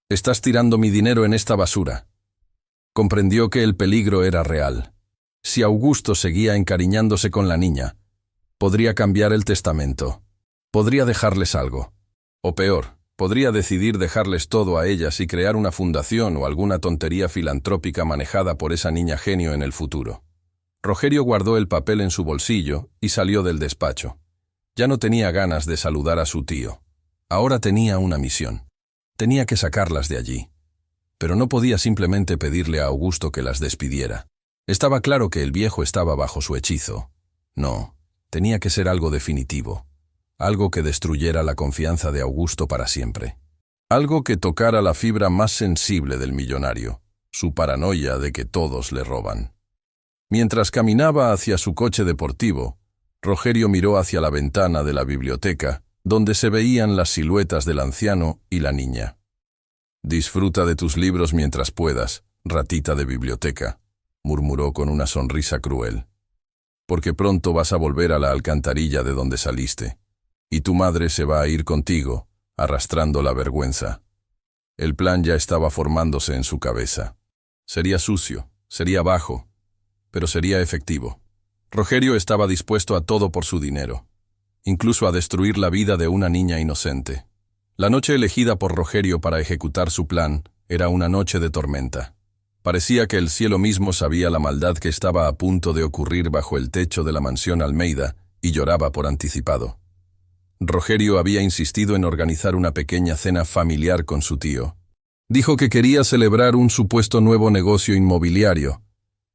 Estás tirando mi dinero en esta basura. Comprendió que el peligro era real. Si Augusto seguía encariñándose con la niña, podría cambiar el testamento. Podría dejarles algo. O peor, podría decidir dejarles todo a ellas y crear una fundación o alguna tontería filantrópica manejada por esa niña genio en el futuro. Rogerio guardó el papel en su bolsillo y salió del despacho. Ya no tenía ganas de saludar a su tío. Ahora tenía una misión. Tenía que sacarlas de allí. Pero no podía simplemente pedirle a Augusto que las despidiera. Estaba claro que el viejo estaba bajo su hechizo. No, tenía que ser algo definitivo. Algo que destruyera la confianza de Augusto para siempre. Algo que tocara la fibra más sensible del millonario, su paranoia de que todos le roban. Mientras caminaba hacia su coche deportivo, Rogerio miró hacia la ventana de la biblioteca, donde se veían las siluetas del anciano y la niña. «Disfruta de tus libros mientras puedas, ratita de biblioteca», murmuró con una sonrisa cruel. «Porque pronto vas a volver a la alcantarilla de donde saliste, y tu madre se va a ir contigo, arrastrando la vergüenza». El plan ya estaba formándose en su cabeza. Sería sucio, sería bajo, pero sería efectivo. Rogerio estaba dispuesto a todo por su dinero, incluso a destruir la vida de una niña inocente. La noche elegida por Rogerio para ejecutar su plan era una noche de tormenta. Parecía que el cielo mismo sabía la maldad que estaba a punto de ocurrir bajo el techo de la mansión Almeida y lloraba por anticipado. Rogerio había insistido en organizar una pequeña cena familiar con su tío. Dijo que quería celebrar un supuesto nuevo negocio inmobiliario,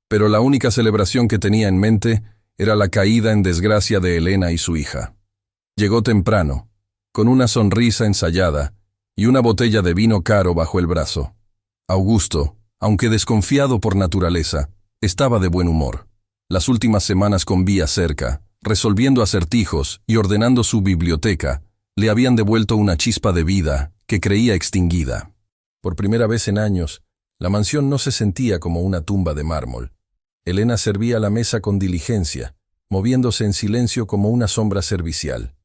pero la única celebración que tenía en mente era la caída en desgracia de Elena y su hija. Llegó temprano, con una sonrisa ensayada y una botella de vino caro bajo el brazo. Augusto, aunque desconfiado por naturaleza, estaba de buen humor. Las últimas semanas con Vía cerca, resolviendo acertijos y ordenando su biblioteca, le habían devuelto una chispa de vida que creía extinguida. Por primera vez en años, la mansión no se sentía como una tumba de mármol. Elena servía la mesa con diligencia, moviéndose en silencio como una sombra servicial.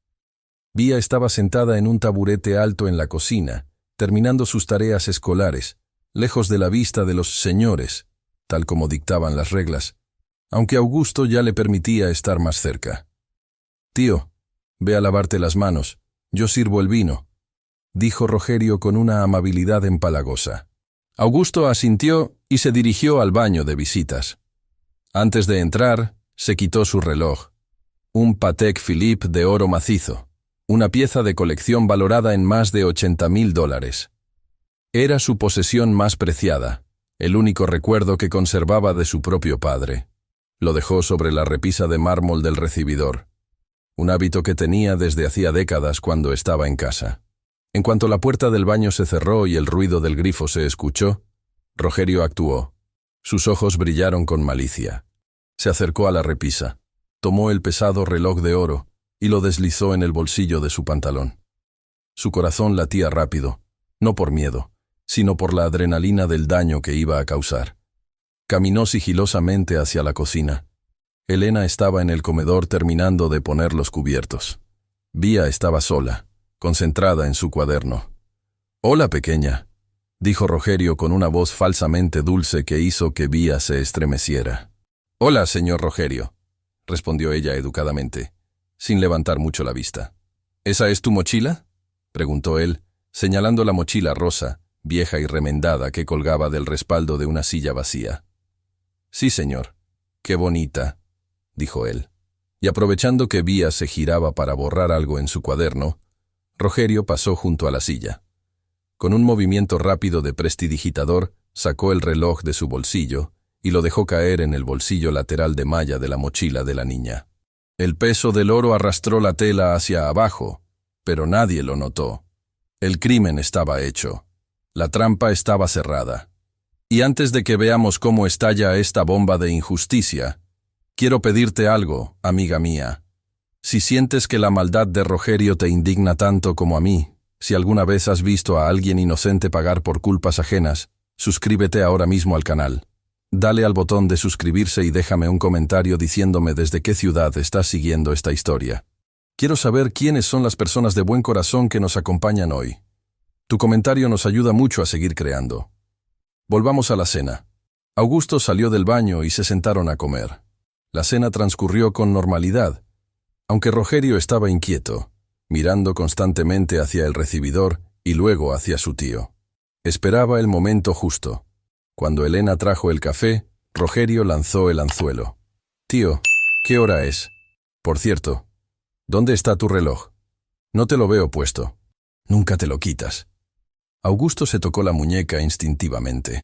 Vía estaba sentada en un taburete alto en la cocina, terminando sus tareas escolares, lejos de la vista de los señores, tal como dictaban las reglas, aunque Augusto ya le permitía estar más cerca. «Tío, ve a lavarte las manos, yo sirvo el vino», dijo Rogerio con una amabilidad empalagosa. Augusto asintió y se dirigió al baño de visitas. Antes de entrar, se quitó su reloj, un Patek Philippe de oro macizo, una pieza de colección valorada en más de $80,000. Era su posesión más preciada, el único recuerdo que conservaba de su propio padre. Lo dejó sobre la repisa de mármol del recibidor, un hábito que tenía desde hacía décadas cuando estaba en casa. En cuanto la puerta del baño se cerró y el ruido del grifo se escuchó, Rogerio actuó. Sus ojos brillaron con malicia. Se acercó a la repisa, tomó el pesado reloj de oro y lo deslizó en el bolsillo de su pantalón. Su corazón latía rápido, no por miedo, sino por la adrenalina del daño que iba a causar. Caminó sigilosamente hacia la cocina. Elena estaba en el comedor terminando de poner los cubiertos. Vía estaba sola, concentrada en su cuaderno. «Hola, pequeña», dijo Rogerio con una voz falsamente dulce que hizo que Vía se estremeciera. «Hola, señor Rogerio», respondió ella educadamente, sin levantar mucho la vista. «¿Esa es tu mochila?», preguntó él, señalando la mochila rosa, vieja y remendada que colgaba del respaldo de una silla vacía. «Sí, señor. Qué bonita», dijo él. Y aprovechando que Vía se giraba para borrar algo en su cuaderno, Rogerio pasó junto a la silla. Con un movimiento rápido de prestidigitador, sacó el reloj de su bolsillo y lo dejó caer en el bolsillo lateral de malla de la mochila de la niña. El peso del oro arrastró la tela hacia abajo, pero nadie lo notó. El crimen estaba hecho. La trampa estaba cerrada. Y antes de que veamos cómo estalla esta bomba de injusticia, quiero pedirte algo, amiga mía. Si sientes que la maldad de Rogerio te indigna tanto como a mí, si alguna vez has visto a alguien inocente pagar por culpas ajenas, suscríbete ahora mismo al canal. Dale al botón de suscribirse y déjame un comentario diciéndome desde qué ciudad estás siguiendo esta historia. Quiero saber quiénes son las personas de buen corazón que nos acompañan hoy. Tu comentario nos ayuda mucho a seguir creando. Volvamos a la cena. Augusto salió del baño y se sentaron a comer. La cena transcurrió con normalidad, aunque Rogerio estaba inquieto, mirando constantemente hacia el recibidor y luego hacia su tío. Esperaba el momento justo. Cuando Elena trajo el café, Rogerio lanzó el anzuelo. «Tío, ¿qué hora es? Por cierto, ¿dónde está tu reloj? No te lo veo puesto. Nunca te lo quitas». Augusto se tocó la muñeca instintivamente.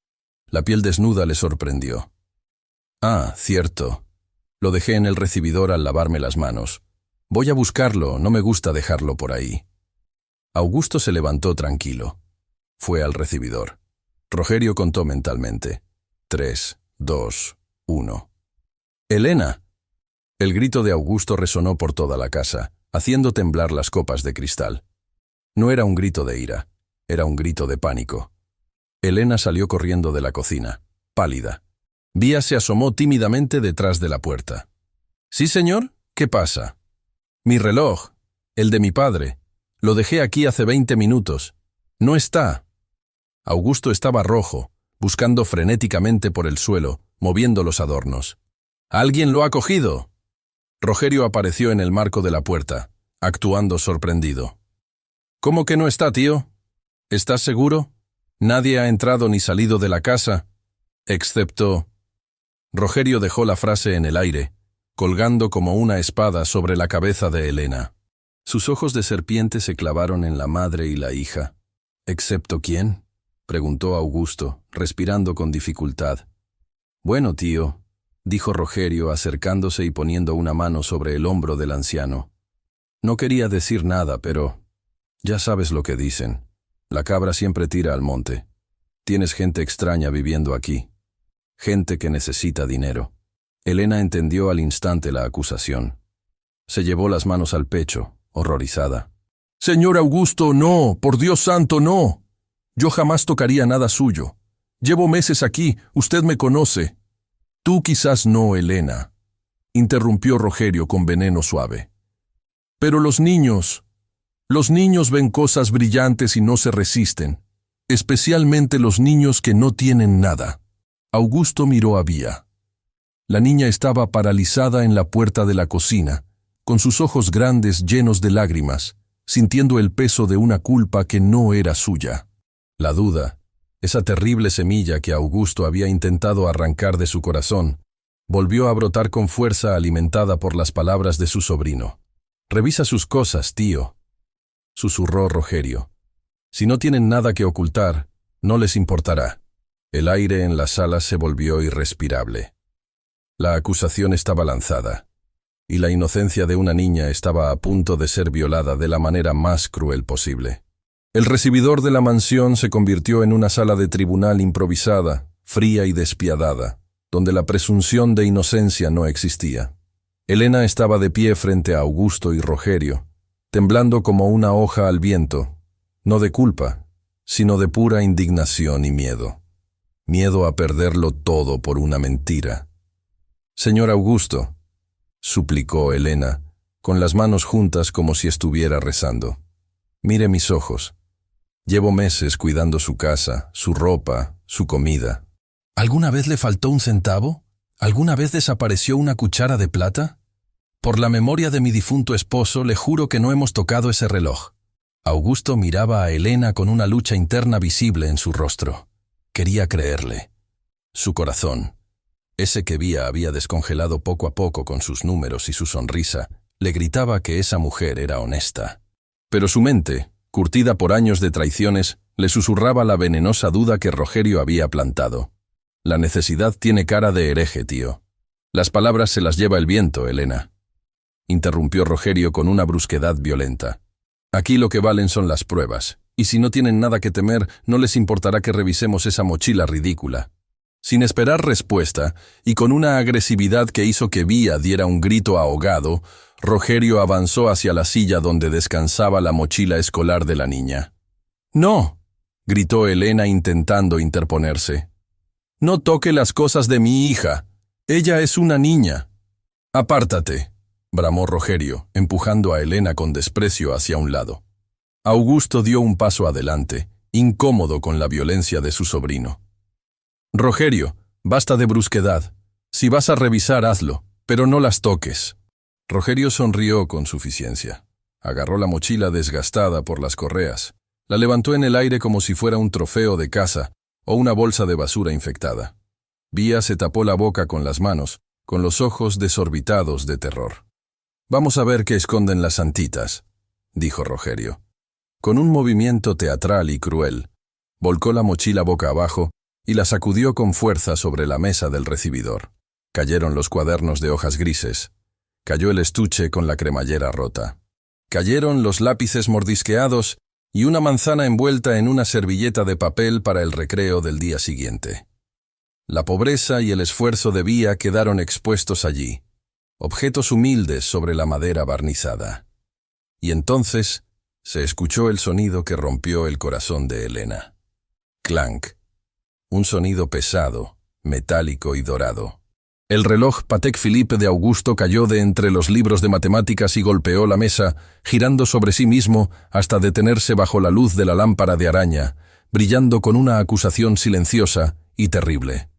La piel desnuda le sorprendió. «Ah, cierto. Lo dejé en el recibidor al lavarme las manos. Voy a buscarlo, no me gusta dejarlo por ahí». Augusto se levantó tranquilo. Fue al recibidor. Rogerio contó mentalmente. 3, 2, 1. «¡Elena!». El grito de Augusto resonó por toda la casa, haciendo temblar las copas de cristal. No era un grito de ira, era un grito de pánico. Elena salió corriendo de la cocina, pálida. Vía se asomó tímidamente detrás de la puerta. «¿Sí, señor? ¿Qué pasa?». «Mi reloj, el de mi padre. Lo dejé aquí hace 20 minutos. No está». Augusto estaba rojo, buscando frenéticamente por el suelo, moviendo los adornos. «¡Alguien lo ha cogido!». Rogerio apareció en el marco de la puerta, actuando sorprendido. «¿Cómo que no está, tío? ¿Estás seguro? Nadie ha entrado ni salido de la casa, excepto…». Rogerio dejó la frase en el aire, colgando como una espada sobre la cabeza de Elena. Sus ojos de serpiente se clavaron en la madre y la hija. «¿Excepto quién?», preguntó Augusto, respirando con dificultad. «Bueno, tío», dijo Rogerio acercándose y poniendo una mano sobre el hombro del anciano. «No quería decir nada, pero… ya sabes lo que dicen. La cabra siempre tira al monte. Tienes gente extraña viviendo aquí. Gente que necesita dinero». Elena entendió al instante la acusación. Se llevó las manos al pecho, horrorizada. «Señor Augusto, no, por Dios santo, no. Yo jamás tocaría nada suyo. Llevo meses aquí, usted me conoce». «Tú quizás no, Elena», interrumpió Rogerio con veneno suave. «Pero los niños ven cosas brillantes y no se resisten, especialmente los niños que no tienen nada». Augusto miró a Vía. La niña estaba paralizada en la puerta de la cocina, con sus ojos grandes llenos de lágrimas, sintiendo el peso de una culpa que no era suya. La duda, esa terrible semilla que Augusto había intentado arrancar de su corazón, volvió a brotar con fuerza alimentada por las palabras de su sobrino. «Revisa sus cosas, tío», susurró Rogerio. «Si no tienen nada que ocultar, no les importará». El aire en la sala se volvió irrespirable. La acusación estaba lanzada, y la inocencia de una niña estaba a punto de ser violada de la manera más cruel posible. El recibidor de la mansión se convirtió en una sala de tribunal improvisada, fría y despiadada, donde la presunción de inocencia no existía. Elena estaba de pie frente a Augusto y Rogerio, temblando como una hoja al viento, no de culpa, sino de pura indignación y miedo. Miedo a perderlo todo por una mentira. «Señor Augusto», suplicó Elena, con las manos juntas como si estuviera rezando. «Mire mis ojos. Llevo meses cuidando su casa, su ropa, su comida. ¿Alguna vez le faltó un centavo? ¿Alguna vez desapareció una cuchara de plata? Por la memoria de mi difunto esposo, le juro que no hemos tocado ese reloj». Augusto miraba a Elena con una lucha interna visible en su rostro. Quería creerle. Su corazón, ese que Vía había descongelado poco a poco con sus números y su sonrisa, le gritaba que esa mujer era honesta. Pero su mente, curtida por años de traiciones, le susurraba la venenosa duda que Rogerio había plantado. «La necesidad tiene cara de hereje, tío. Las palabras se las lleva el viento, Elena», interrumpió Rogerio con una brusquedad violenta. «Aquí lo que valen son las pruebas, y si no tienen nada que temer, no les importará que revisemos esa mochila ridícula». Sin esperar respuesta, y con una agresividad que hizo que Vía diera un grito ahogado, Rogerio avanzó hacia la silla donde descansaba la mochila escolar de la niña. «¡No!», gritó Elena intentando interponerse. No toque las cosas de mi hija. Ella es una niña. Apártate, bramó Rogerio, empujando a Elena con desprecio hacia un lado. Augusto dio un paso adelante, incómodo con la violencia de su sobrino. Rogerio, basta de brusquedad. Si vas a revisar, hazlo, pero no las toques. Rogerio sonrió con suficiencia. Agarró la mochila desgastada por las correas. La levantó en el aire como si fuera un trofeo de caza o una bolsa de basura infectada. Vía se tapó la boca con las manos, con los ojos desorbitados de terror. «Vamos a ver qué esconden las santitas», dijo Rogerio. Con un movimiento teatral y cruel, volcó la mochila boca abajo y la sacudió con fuerza sobre la mesa del recibidor. Cayeron los cuadernos de hojas grises. Cayó el estuche con la cremallera rota. Cayeron los lápices mordisqueados y una manzana envuelta en una servilleta de papel para el recreo del día siguiente. La pobreza y el esfuerzo de Vía quedaron expuestos allí, objetos humildes sobre la madera barnizada. Y entonces se escuchó el sonido que rompió el corazón de Elena. Clank. Un sonido pesado, metálico y dorado. El reloj Patek Philippe de Augusto cayó de entre los libros de matemáticas y golpeó la mesa, girando sobre sí mismo hasta detenerse bajo la luz de la lámpara de araña, brillando con una acusación silenciosa y terrible.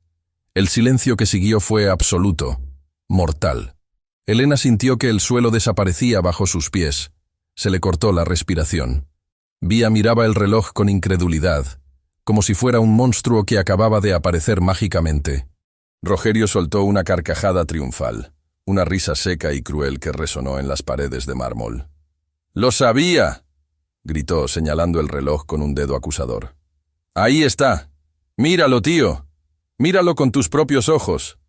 El silencio que siguió fue absoluto, mortal. Elena sintió que el suelo desaparecía bajo sus pies. Se le cortó la respiración. Vía miraba el reloj con incredulidad, como si fuera un monstruo que acababa de aparecer mágicamente. Rogerio soltó una carcajada triunfal, una risa seca y cruel que resonó en las paredes de mármol. «¡Lo sabía!», gritó señalando el reloj con un dedo acusador. «Ahí está. Míralo, tío. Míralo con tus propios ojos.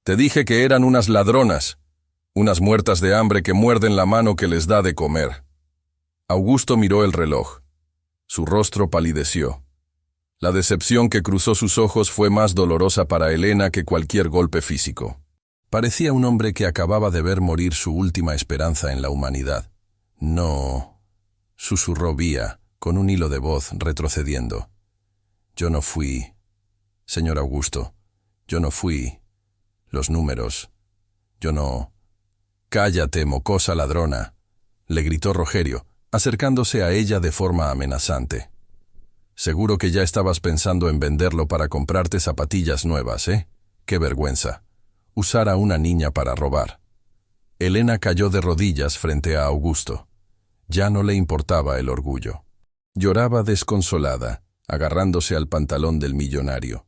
Te dije que eran unas ladronas, unas muertas de hambre que muerden la mano que les da de comer». Augusto miró el reloj. Su rostro palideció. La decepción que cruzó sus ojos fue más dolorosa para Elena que cualquier golpe físico. Parecía un hombre que acababa de ver morir su última esperanza en la humanidad. «No», susurró Vía, con un hilo de voz retrocediendo. «Yo no fui, señor Augusto, yo no fui. Los números, yo no». «Cállate, mocosa ladrona», le gritó Rogerio, acercándose a ella de forma amenazante. «Seguro que ya estabas pensando en venderlo para comprarte zapatillas nuevas, ¿eh? ¡Qué vergüenza! Usar a una niña para robar». Elena cayó de rodillas frente a Augusto. Ya no le importaba el orgullo. Lloraba desconsolada, agarrándose al pantalón del millonario.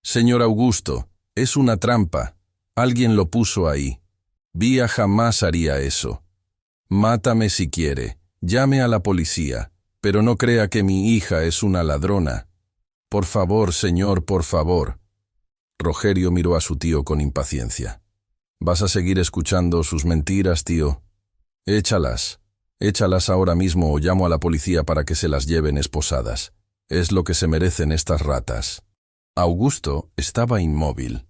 «Señor Augusto, es una trampa. Alguien lo puso ahí. Vía jamás haría eso. Mátame si quiere. Llame a la policía. Pero no crea que mi hija es una ladrona. Por favor, señor, por favor». Rogerio miró a su tío con impaciencia. «¿Vas a seguir escuchando sus mentiras, tío? Échalas. Échalas ahora mismo o llamo a la policía para que se las lleven esposadas. Es lo que se merecen estas ratas». Augusto estaba inmóvil,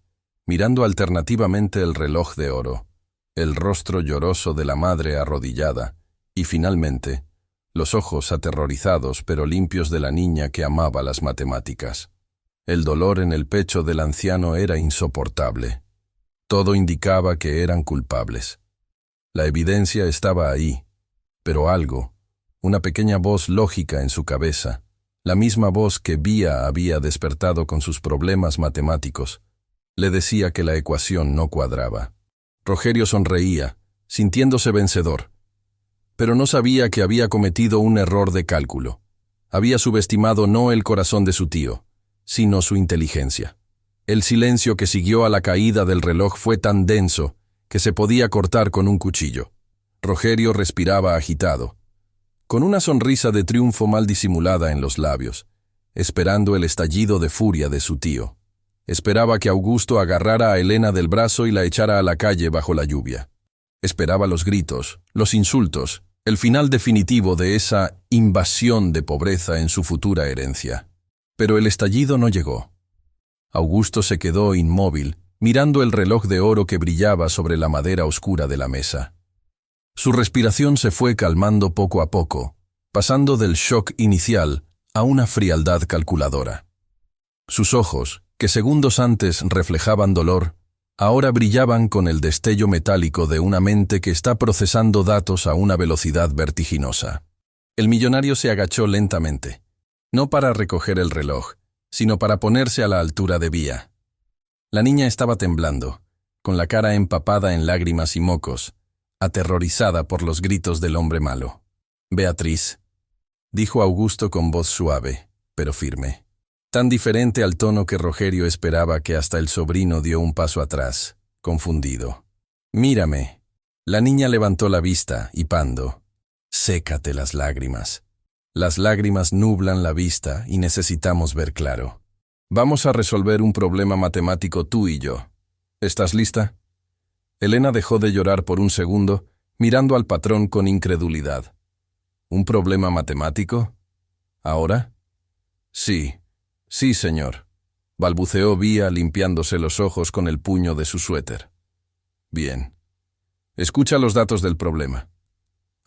mirando alternativamente el reloj de oro, el rostro lloroso de la madre arrodillada y, finalmente, los ojos aterrorizados pero limpios de la niña que amaba las matemáticas. El dolor en el pecho del anciano era insoportable. Todo indicaba que eran culpables. La evidencia estaba ahí, pero algo, una pequeña voz lógica en su cabeza, la misma voz que Vía había despertado con sus problemas matemáticos, le decía que la ecuación no cuadraba. Rogerio sonreía, sintiéndose vencedor. Pero no sabía que había cometido un error de cálculo. Había subestimado no el corazón de su tío, sino su inteligencia. El silencio que siguió a la caída del reloj fue tan denso que se podía cortar con un cuchillo. Rogerio respiraba agitado, con una sonrisa de triunfo mal disimulada en los labios, esperando el estallido de furia de su tío. Esperaba que Augusto agarrara a Elena del brazo y la echara a la calle bajo la lluvia. Esperaba los gritos, los insultos, el final definitivo de esa invasión de pobreza en su futura herencia. Pero el estallido no llegó. Augusto se quedó inmóvil, mirando el reloj de oro que brillaba sobre la madera oscura de la mesa. Su respiración se fue calmando poco a poco, pasando del shock inicial a una frialdad calculadora. Sus ojos, que que segundos antes reflejaban dolor, ahora brillaban con el destello metálico de una mente que está procesando datos a una velocidad vertiginosa. El millonario se agachó lentamente, no para recoger el reloj, sino para ponerse a la altura de Vía. La niña estaba temblando, con la cara empapada en lágrimas y mocos, aterrorizada por los gritos del hombre malo. «Beatriz», dijo Augusto con voz suave, pero firme, tan diferente al tono que Rogerio esperaba que hasta el sobrino dio un paso atrás, confundido. «Mírame». La niña levantó la vista, hipando. «Sécate las lágrimas. Las lágrimas nublan la vista y necesitamos ver claro. Vamos a resolver un problema matemático tú y yo. ¿Estás lista?» Elena dejó de llorar por un segundo, mirando al patrón con incredulidad. ¿Un problema matemático? ¿Ahora? Sí, señor, balbuceó Vía limpiándose los ojos con el puño de su suéter. Bien. Escucha los datos del problema.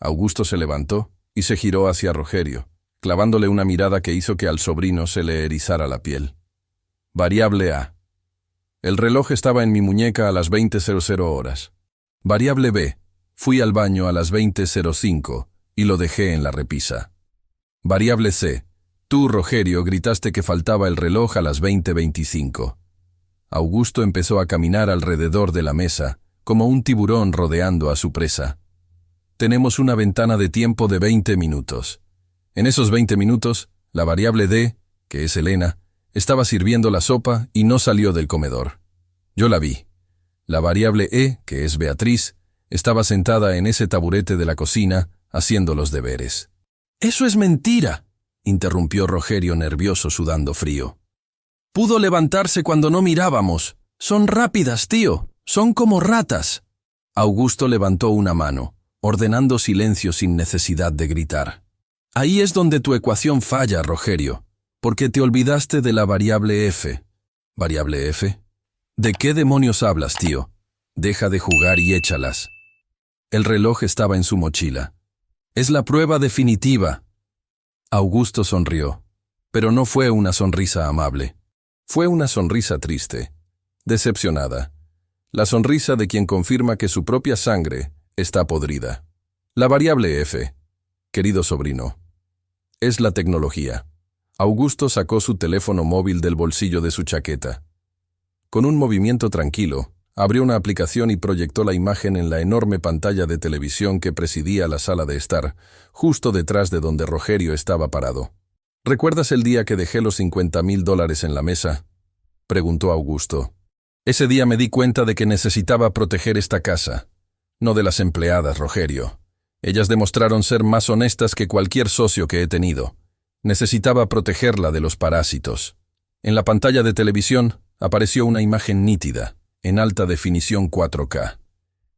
Augusto se levantó y se giró hacia Rogerio, clavándole una mirada que hizo que al sobrino se le erizara la piel. Variable A. El reloj estaba en mi muñeca a las 20:00 horas. Variable B. Fui al baño a las 20:05 y lo dejé en la repisa. Variable C. Tú, Rogerio, gritaste que faltaba el reloj a las 20:25. Augusto empezó a caminar alrededor de la mesa, como un tiburón rodeando a su presa. Tenemos una ventana de tiempo de 20 minutos. En esos 20 minutos, la variable D, que es Elena, estaba sirviendo la sopa y no salió del comedor. Yo la vi. La variable E, que es Beatriz, estaba sentada en ese taburete de la cocina, haciendo los deberes. «¡Eso es mentira!», interrumpió Rogerio nervioso sudando frío. «Pudo levantarse cuando no mirábamos. Son rápidas, tío. Son como ratas». Augusto levantó una mano, ordenando silencio sin necesidad de gritar. «Ahí es donde tu ecuación falla, Rogerio, porque te olvidaste de la variable F». ¿Variable F? ¿De qué demonios hablas, tío? Deja de jugar y échalas. El reloj estaba en su mochila. «Es la prueba definitiva». Augusto sonrió, pero no fue una sonrisa amable. Fue una sonrisa triste, decepcionada. La sonrisa de quien confirma que su propia sangre está podrida. La variable F, querido sobrino, es la tecnología. Augusto sacó su teléfono móvil del bolsillo de su chaqueta. Con un movimiento tranquilo, abrió una aplicación y proyectó la imagen en la enorme pantalla de televisión que presidía la sala de estar, justo detrás de donde Rogerio estaba parado. «¿Recuerdas el día que dejé los $50,000 en la mesa?», preguntó Augusto. «Ese día me di cuenta de que necesitaba proteger esta casa. No de las empleadas, Rogerio. Ellas demostraron ser más honestas que cualquier socio que he tenido. Necesitaba protegerla de los parásitos». En la pantalla de televisión apareció una imagen nítida, en alta definición 4K.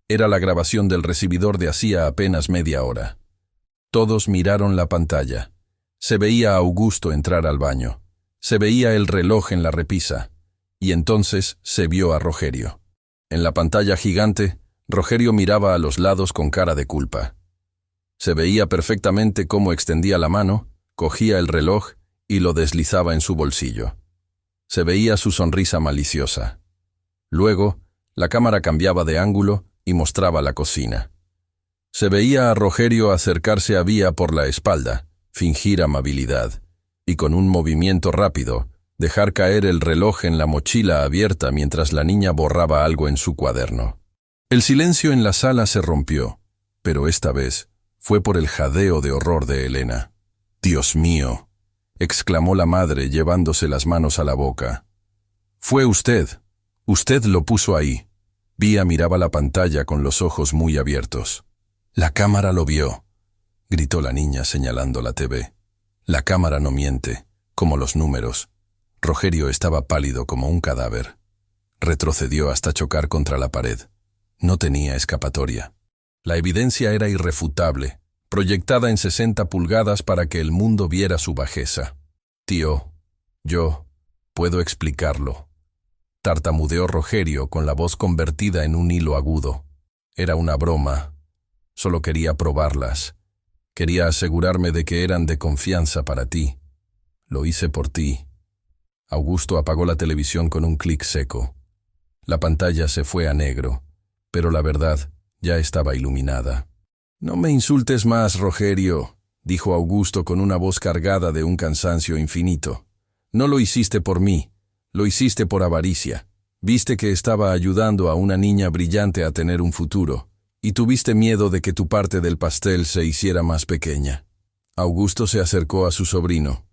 Era la grabación del recibidor de hacía apenas media hora. Todos miraron la pantalla. Se veía a Augusto entrar al baño. Se veía el reloj en la repisa. Y entonces se vio a Rogerio. En la pantalla gigante, Rogerio miraba a los lados con cara de culpa. Se veía perfectamente cómo extendía la mano, cogía el reloj y lo deslizaba en su bolsillo. Se veía su sonrisa maliciosa. Luego, la cámara cambiaba de ángulo y mostraba la cocina. Se veía a Rogerio acercarse a Vía por la espalda, fingir amabilidad, y con un movimiento rápido, dejar caer el reloj en la mochila abierta mientras la niña borraba algo en su cuaderno. El silencio en la sala se rompió, pero esta vez fue por el jadeo de horror de Elena. «Dios mío», exclamó la madre llevándose las manos a la boca. «Fue usted. Usted lo puso ahí». Vía miraba la pantalla con los ojos muy abiertos. «La cámara lo vio», gritó la niña señalando la TV. «La cámara no miente, como los números». Rogerio estaba pálido como un cadáver. Retrocedió hasta chocar contra la pared. No tenía escapatoria. La evidencia era irrefutable, proyectada en 60 pulgadas para que el mundo viera su bajeza. «Tío, yo puedo explicarlo», tartamudeó Rogerio con la voz convertida en un hilo agudo. «Era una broma. Solo quería probarlas. Quería asegurarme de que eran de confianza para ti. Lo hice por ti. Augusto apagó la televisión con un clic seco. La pantalla se fue a negro, pero la verdad ya estaba iluminada. «No me insultes más, Rogerio», dijo Augusto con una voz cargada de un cansancio infinito. «No lo hiciste por mí, lo hiciste por avaricia. Viste que estaba ayudando a una niña brillante a tener un futuro, y tuviste miedo de que tu parte del pastel se hiciera más pequeña». Augusto se acercó a su sobrino.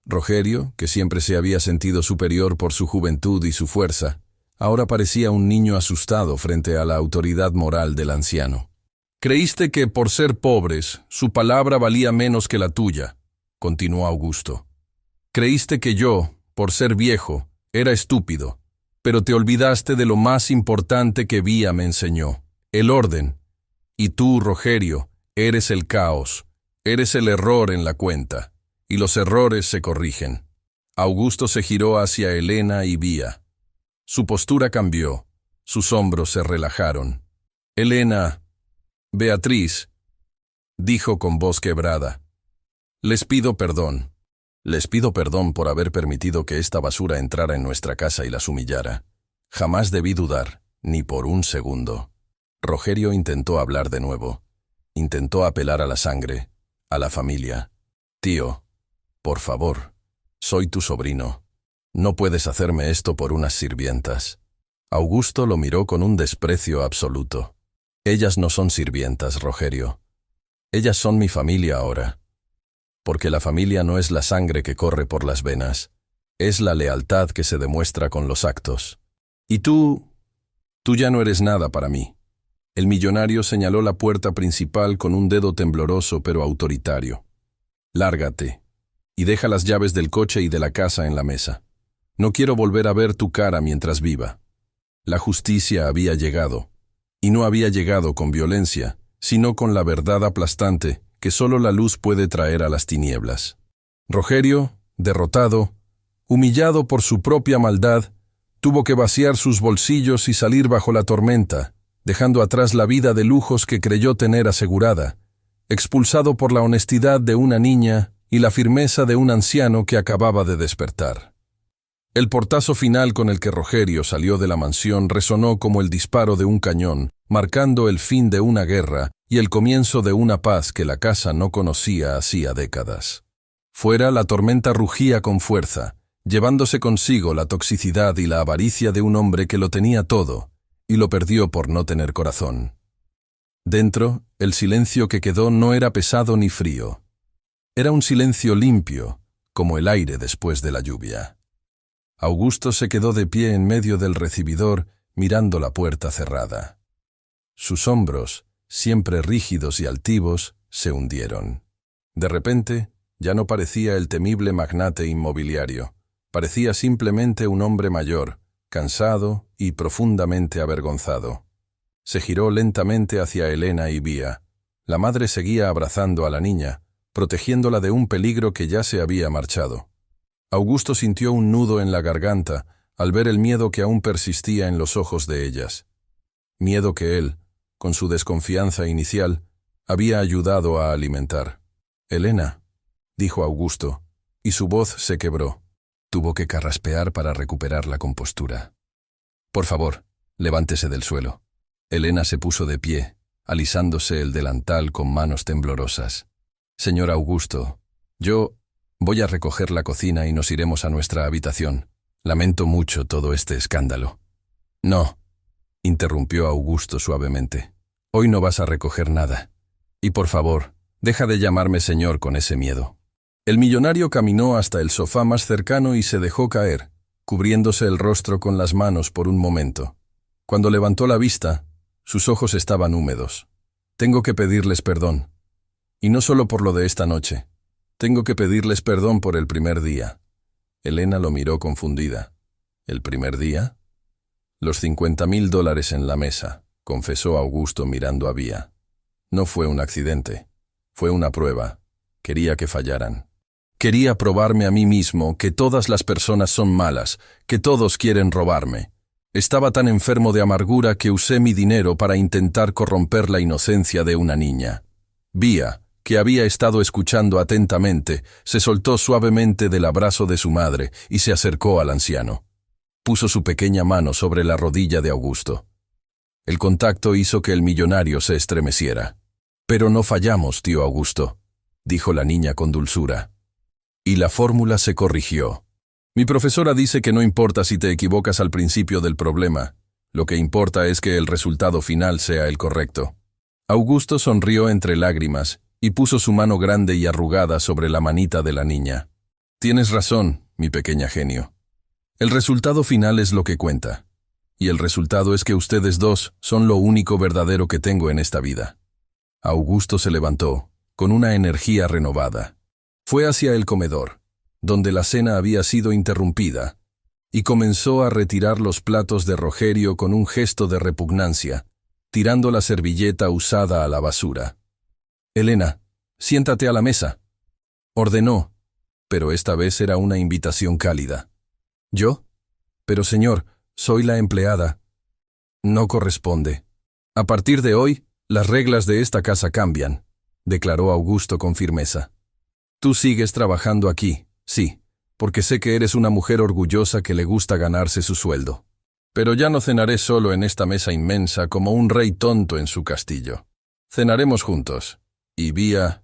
Rogerio, que siempre se había sentido superior por su juventud y su fuerza, ahora parecía un niño asustado frente a la autoridad moral del anciano. «Creíste que, por ser pobres, su palabra valía menos que la tuya», continuó Augusto. «Creíste que yo, por ser viejo, era estúpido, pero te olvidaste de lo más importante que Vía me enseñó, el orden. Y tú, Rogerio, eres el caos, eres el error en la cuenta, y los errores se corrigen». Augusto se giró hacia Elena y Vía. Su postura cambió, sus hombros se relajaron. «Elena, Beatriz», dijo con voz quebrada, «les pido perdón. Les pido perdón por haber permitido que esta basura entrara en nuestra casa y las humillara. Jamás debí dudar, ni por un segundo». Rogerio intentó hablar de nuevo. Intentó apelar a la sangre, a la familia. «Tío, por favor, soy tu sobrino. No puedes hacerme esto por unas sirvientas». Augusto lo miró con un desprecio absoluto. «Ellas no son sirvientas, Rogerio. Ellas son mi familia ahora. Porque la familia no es la sangre que corre por las venas, es la lealtad que se demuestra con los actos. Y tú ya no eres nada para mí». El millonario señaló la puerta principal con un dedo tembloroso pero autoritario. «Lárgate, y deja las llaves del coche y de la casa en la mesa. No quiero volver a ver tu cara mientras viva». La justicia había llegado, y no había llegado con violencia, sino con la verdad aplastante que solo la luz puede traer a las tinieblas. Rogerio, derrotado, humillado por su propia maldad, tuvo que vaciar sus bolsillos y salir bajo la tormenta, dejando atrás la vida de lujos que creyó tener asegurada, expulsado por la honestidad de una niña y la firmeza de un anciano que acababa de despertar. El portazo final con el que Rogerio salió de la mansión resonó como el disparo de un cañón, marcando el fin de una guerra y el comienzo de una paz que la casa no conocía hacía décadas. Fuera, la tormenta rugía con fuerza, llevándose consigo la toxicidad y la avaricia de un hombre que lo tenía todo, y lo perdió por no tener corazón. Dentro, el silencio que quedó no era pesado ni frío. Era un silencio limpio, como el aire después de la lluvia. Augusto se quedó de pie en medio del recibidor, mirando la puerta cerrada. Sus hombros, siempre rígidos y altivos, se hundieron. De repente, ya no parecía el temible magnate inmobiliario. Parecía simplemente un hombre mayor, cansado y profundamente avergonzado. Se giró lentamente hacia Elena y Vía. La madre seguía abrazando a la niña, protegiéndola de un peligro que ya se había marchado. Augusto sintió un nudo en la garganta al ver el miedo que aún persistía en los ojos de ellas. Miedo que él, con su desconfianza inicial, había ayudado a alimentar. «Elena», dijo Augusto, y su voz se quebró. Tuvo que carraspear para recuperar la compostura. «Por favor, levántese del suelo». Elena se puso de pie, alisándose el delantal con manos temblorosas. «Señor Augusto, yo voy a recoger la cocina y nos iremos a nuestra habitación. Lamento mucho todo este escándalo». «No», interrumpió Augusto suavemente. «Hoy no vas a recoger nada. Y por favor, deja de llamarme señor con ese miedo». El millonario caminó hasta el sofá más cercano y se dejó caer, cubriéndose el rostro con las manos por un momento. Cuando levantó la vista, sus ojos estaban húmedos. «Tengo que pedirles perdón. Y no solo por lo de esta noche. Tengo que pedirles perdón por el primer día». Elena lo miró confundida. «¿El primer día?» «Los $50,000 en la mesa», confesó Augusto mirando a Vía. «No fue un accidente. Fue una prueba. Quería que fallaran. Quería probarme a mí mismo que todas las personas son malas, que todos quieren robarme. Estaba tan enfermo de amargura que usé mi dinero para intentar corromper la inocencia de una niña. Vía, que había estado escuchando atentamente, se soltó suavemente del abrazo de su madre y se acercó al anciano. Puso su pequeña mano sobre la rodilla de Augusto. El contacto hizo que el millonario se estremeciera. «Pero no fallamos, tío Augusto», dijo la niña con dulzura. Y la fórmula se corrigió. «Mi profesora dice que no importa si te equivocas al principio del problema, lo que importa es que el resultado final sea el correcto». Augusto sonrió entre lágrimas y puso su mano grande y arrugada sobre la manita de la niña. «Tienes razón, mi pequeña genio. El resultado final es lo que cuenta. Y el resultado es que ustedes dos son lo único verdadero que tengo en esta vida». Augusto se levantó, con una energía renovada. Fue hacia el comedor, donde la cena había sido interrumpida, y comenzó a retirar los platos de Rogerio con un gesto de repugnancia, tirando la servilleta usada a la basura. «Elena, siéntate a la mesa», ordenó, pero esta vez era una invitación cálida. «¿Yo? Pero señor, soy la empleada». «No corresponde. A partir de hoy, las reglas de esta casa cambian», declaró Augusto con firmeza. «Tú sigues trabajando aquí, sí, porque sé que eres una mujer orgullosa que le gusta ganarse su sueldo. Pero ya no cenaré solo en esta mesa inmensa como un rey tonto en su castillo. Cenaremos juntos. Y vía...».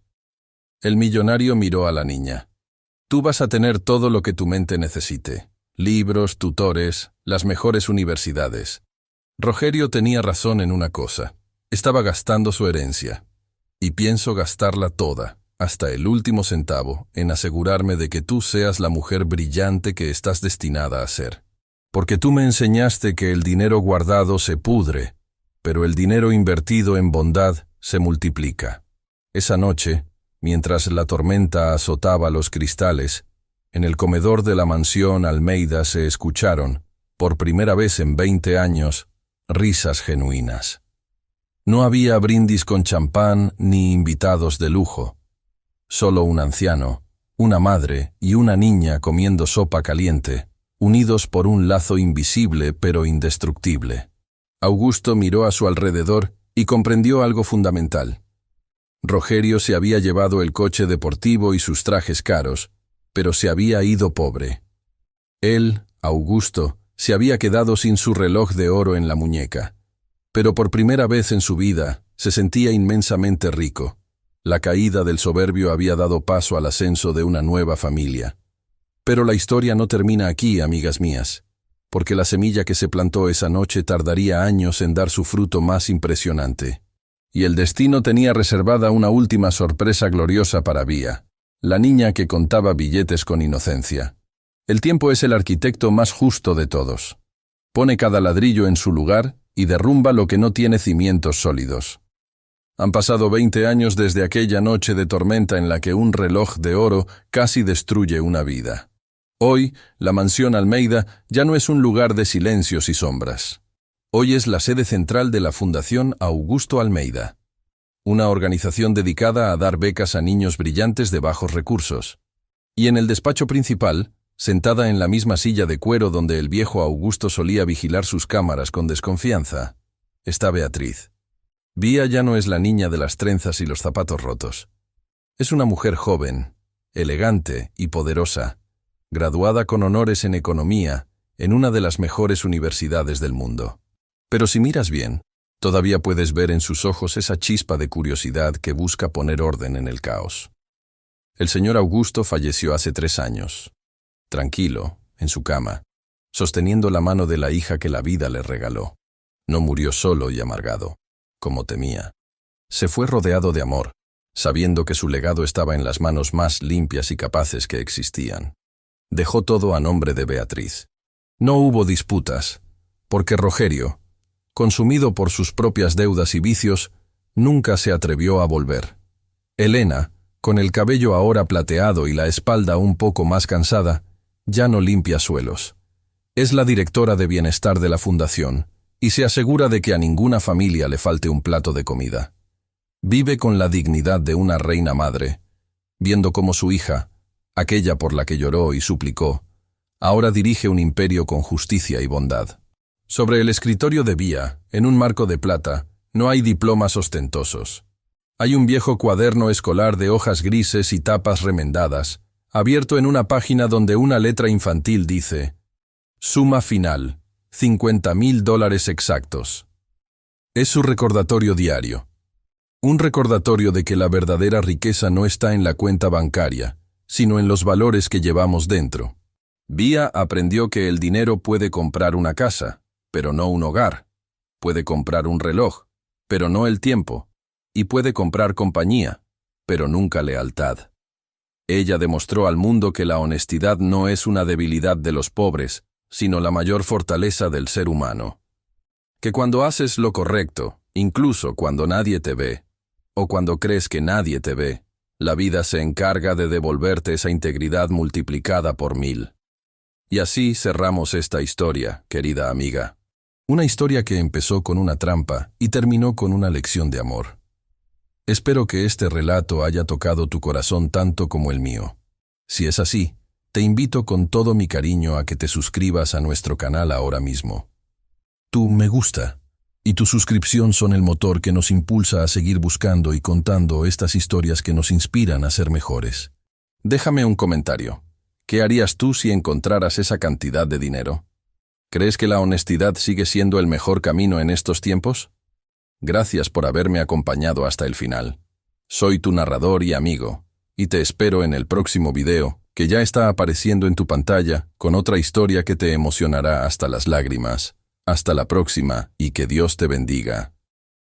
El millonario miró a la niña. «Tú vas a tener todo lo que tu mente necesite. Libros, tutores, las mejores universidades». Rogerio tenía razón en una cosa. Estaba gastando su herencia. Y pienso gastarla toda, hasta el último centavo, en asegurarme de que tú seas la mujer brillante que estás destinada a ser. Porque tú me enseñaste que el dinero guardado se pudre, pero el dinero invertido en bondad se multiplica. Esa noche, mientras la tormenta azotaba los cristales, en el comedor de la mansión Almeida se escucharon, por primera vez en 20 años, risas genuinas. No había brindis con champán ni invitados de lujo. Solo un anciano, una madre y una niña comiendo sopa caliente, unidos por un lazo invisible pero indestructible. Augusto miró a su alrededor y comprendió algo fundamental. Rogerio se había llevado el coche deportivo y sus trajes caros, pero se había ido pobre. Él, Augusto, se había quedado sin su reloj de oro en la muñeca. Pero por primera vez en su vida se sentía inmensamente rico. La caída del soberbio había dado paso al ascenso de una nueva familia. Pero la historia no termina aquí, amigas mías, porque la semilla que se plantó esa noche tardaría años en dar su fruto más impresionante. Y el destino tenía reservada una última sorpresa gloriosa para Vía, la niña que contaba billetes con inocencia. El tiempo es el arquitecto más justo de todos. Pone cada ladrillo en su lugar y derrumba lo que no tiene cimientos sólidos. Han pasado 20 años desde aquella noche de tormenta en la que un reloj de oro casi destruye una vida. Hoy, la mansión Almeida ya no es un lugar de silencios y sombras. Hoy es la sede central de la Fundación Augusto Almeida, una organización dedicada a dar becas a niños brillantes de bajos recursos. Y en el despacho principal, sentada en la misma silla de cuero donde el viejo Augusto solía vigilar sus cámaras con desconfianza, está Beatriz. Vía ya no es la niña de las trenzas y los zapatos rotos. Es una mujer joven, elegante y poderosa, graduada con honores en economía en una de las mejores universidades del mundo. Pero si miras bien, todavía puedes ver en sus ojos esa chispa de curiosidad que busca poner orden en el caos. El señor Augusto falleció hace 3 años. Tranquilo, en su cama, sosteniendo la mano de la hija que la vida le regaló. No murió solo y amargado, como temía. Se fue rodeado de amor, sabiendo que su legado estaba en las manos más limpias y capaces que existían. Dejó todo a nombre de Beatriz. No hubo disputas, porque Rogerio, consumido por sus propias deudas y vicios, nunca se atrevió a volver. Elena, con el cabello ahora plateado y la espalda un poco más cansada, ya no limpia suelos. Es la directora de bienestar de la fundación y se asegura de que a ninguna familia le falte un plato de comida. Vive con la dignidad de una reina madre, viendo cómo su hija, aquella por la que lloró y suplicó, ahora dirige un imperio con justicia y bondad. Sobre el escritorio de Vía, en un marco de plata, no hay diplomas ostentosos. Hay un viejo cuaderno escolar de hojas grises y tapas remendadas, abierto en una página donde una letra infantil dice: Suma final, $50,000 exactos. Es su recordatorio diario. Un recordatorio de que la verdadera riqueza no está en la cuenta bancaria, sino en los valores que llevamos dentro. Bia aprendió que el dinero puede comprar una casa, pero no un hogar. Puede comprar un reloj, pero no el tiempo. Y puede comprar compañía, pero nunca lealtad. Ella demostró al mundo que la honestidad no es una debilidad de los pobres, sino la mayor fortaleza del ser humano. Que cuando haces lo correcto, incluso cuando nadie te ve, o cuando crees que nadie te ve, la vida se encarga de devolverte esa integridad multiplicada por 1000. Y así cerramos esta historia, querida amiga. Una historia que empezó con una trampa y terminó con una lección de amor. Espero que este relato haya tocado tu corazón tanto como el mío. Si es así, te invito con todo mi cariño a que te suscribas a nuestro canal ahora mismo. Tu me gusta y tu suscripción son el motor que nos impulsa a seguir buscando y contando estas historias que nos inspiran a ser mejores. Déjame un comentario. ¿Qué harías tú si encontraras esa cantidad de dinero? ¿Crees que la honestidad sigue siendo el mejor camino en estos tiempos? Gracias por haberme acompañado hasta el final. Soy tu narrador y amigo, y te espero en el próximo video, que ya está apareciendo en tu pantalla, con otra historia que te emocionará hasta las lágrimas. Hasta la próxima y que Dios te bendiga.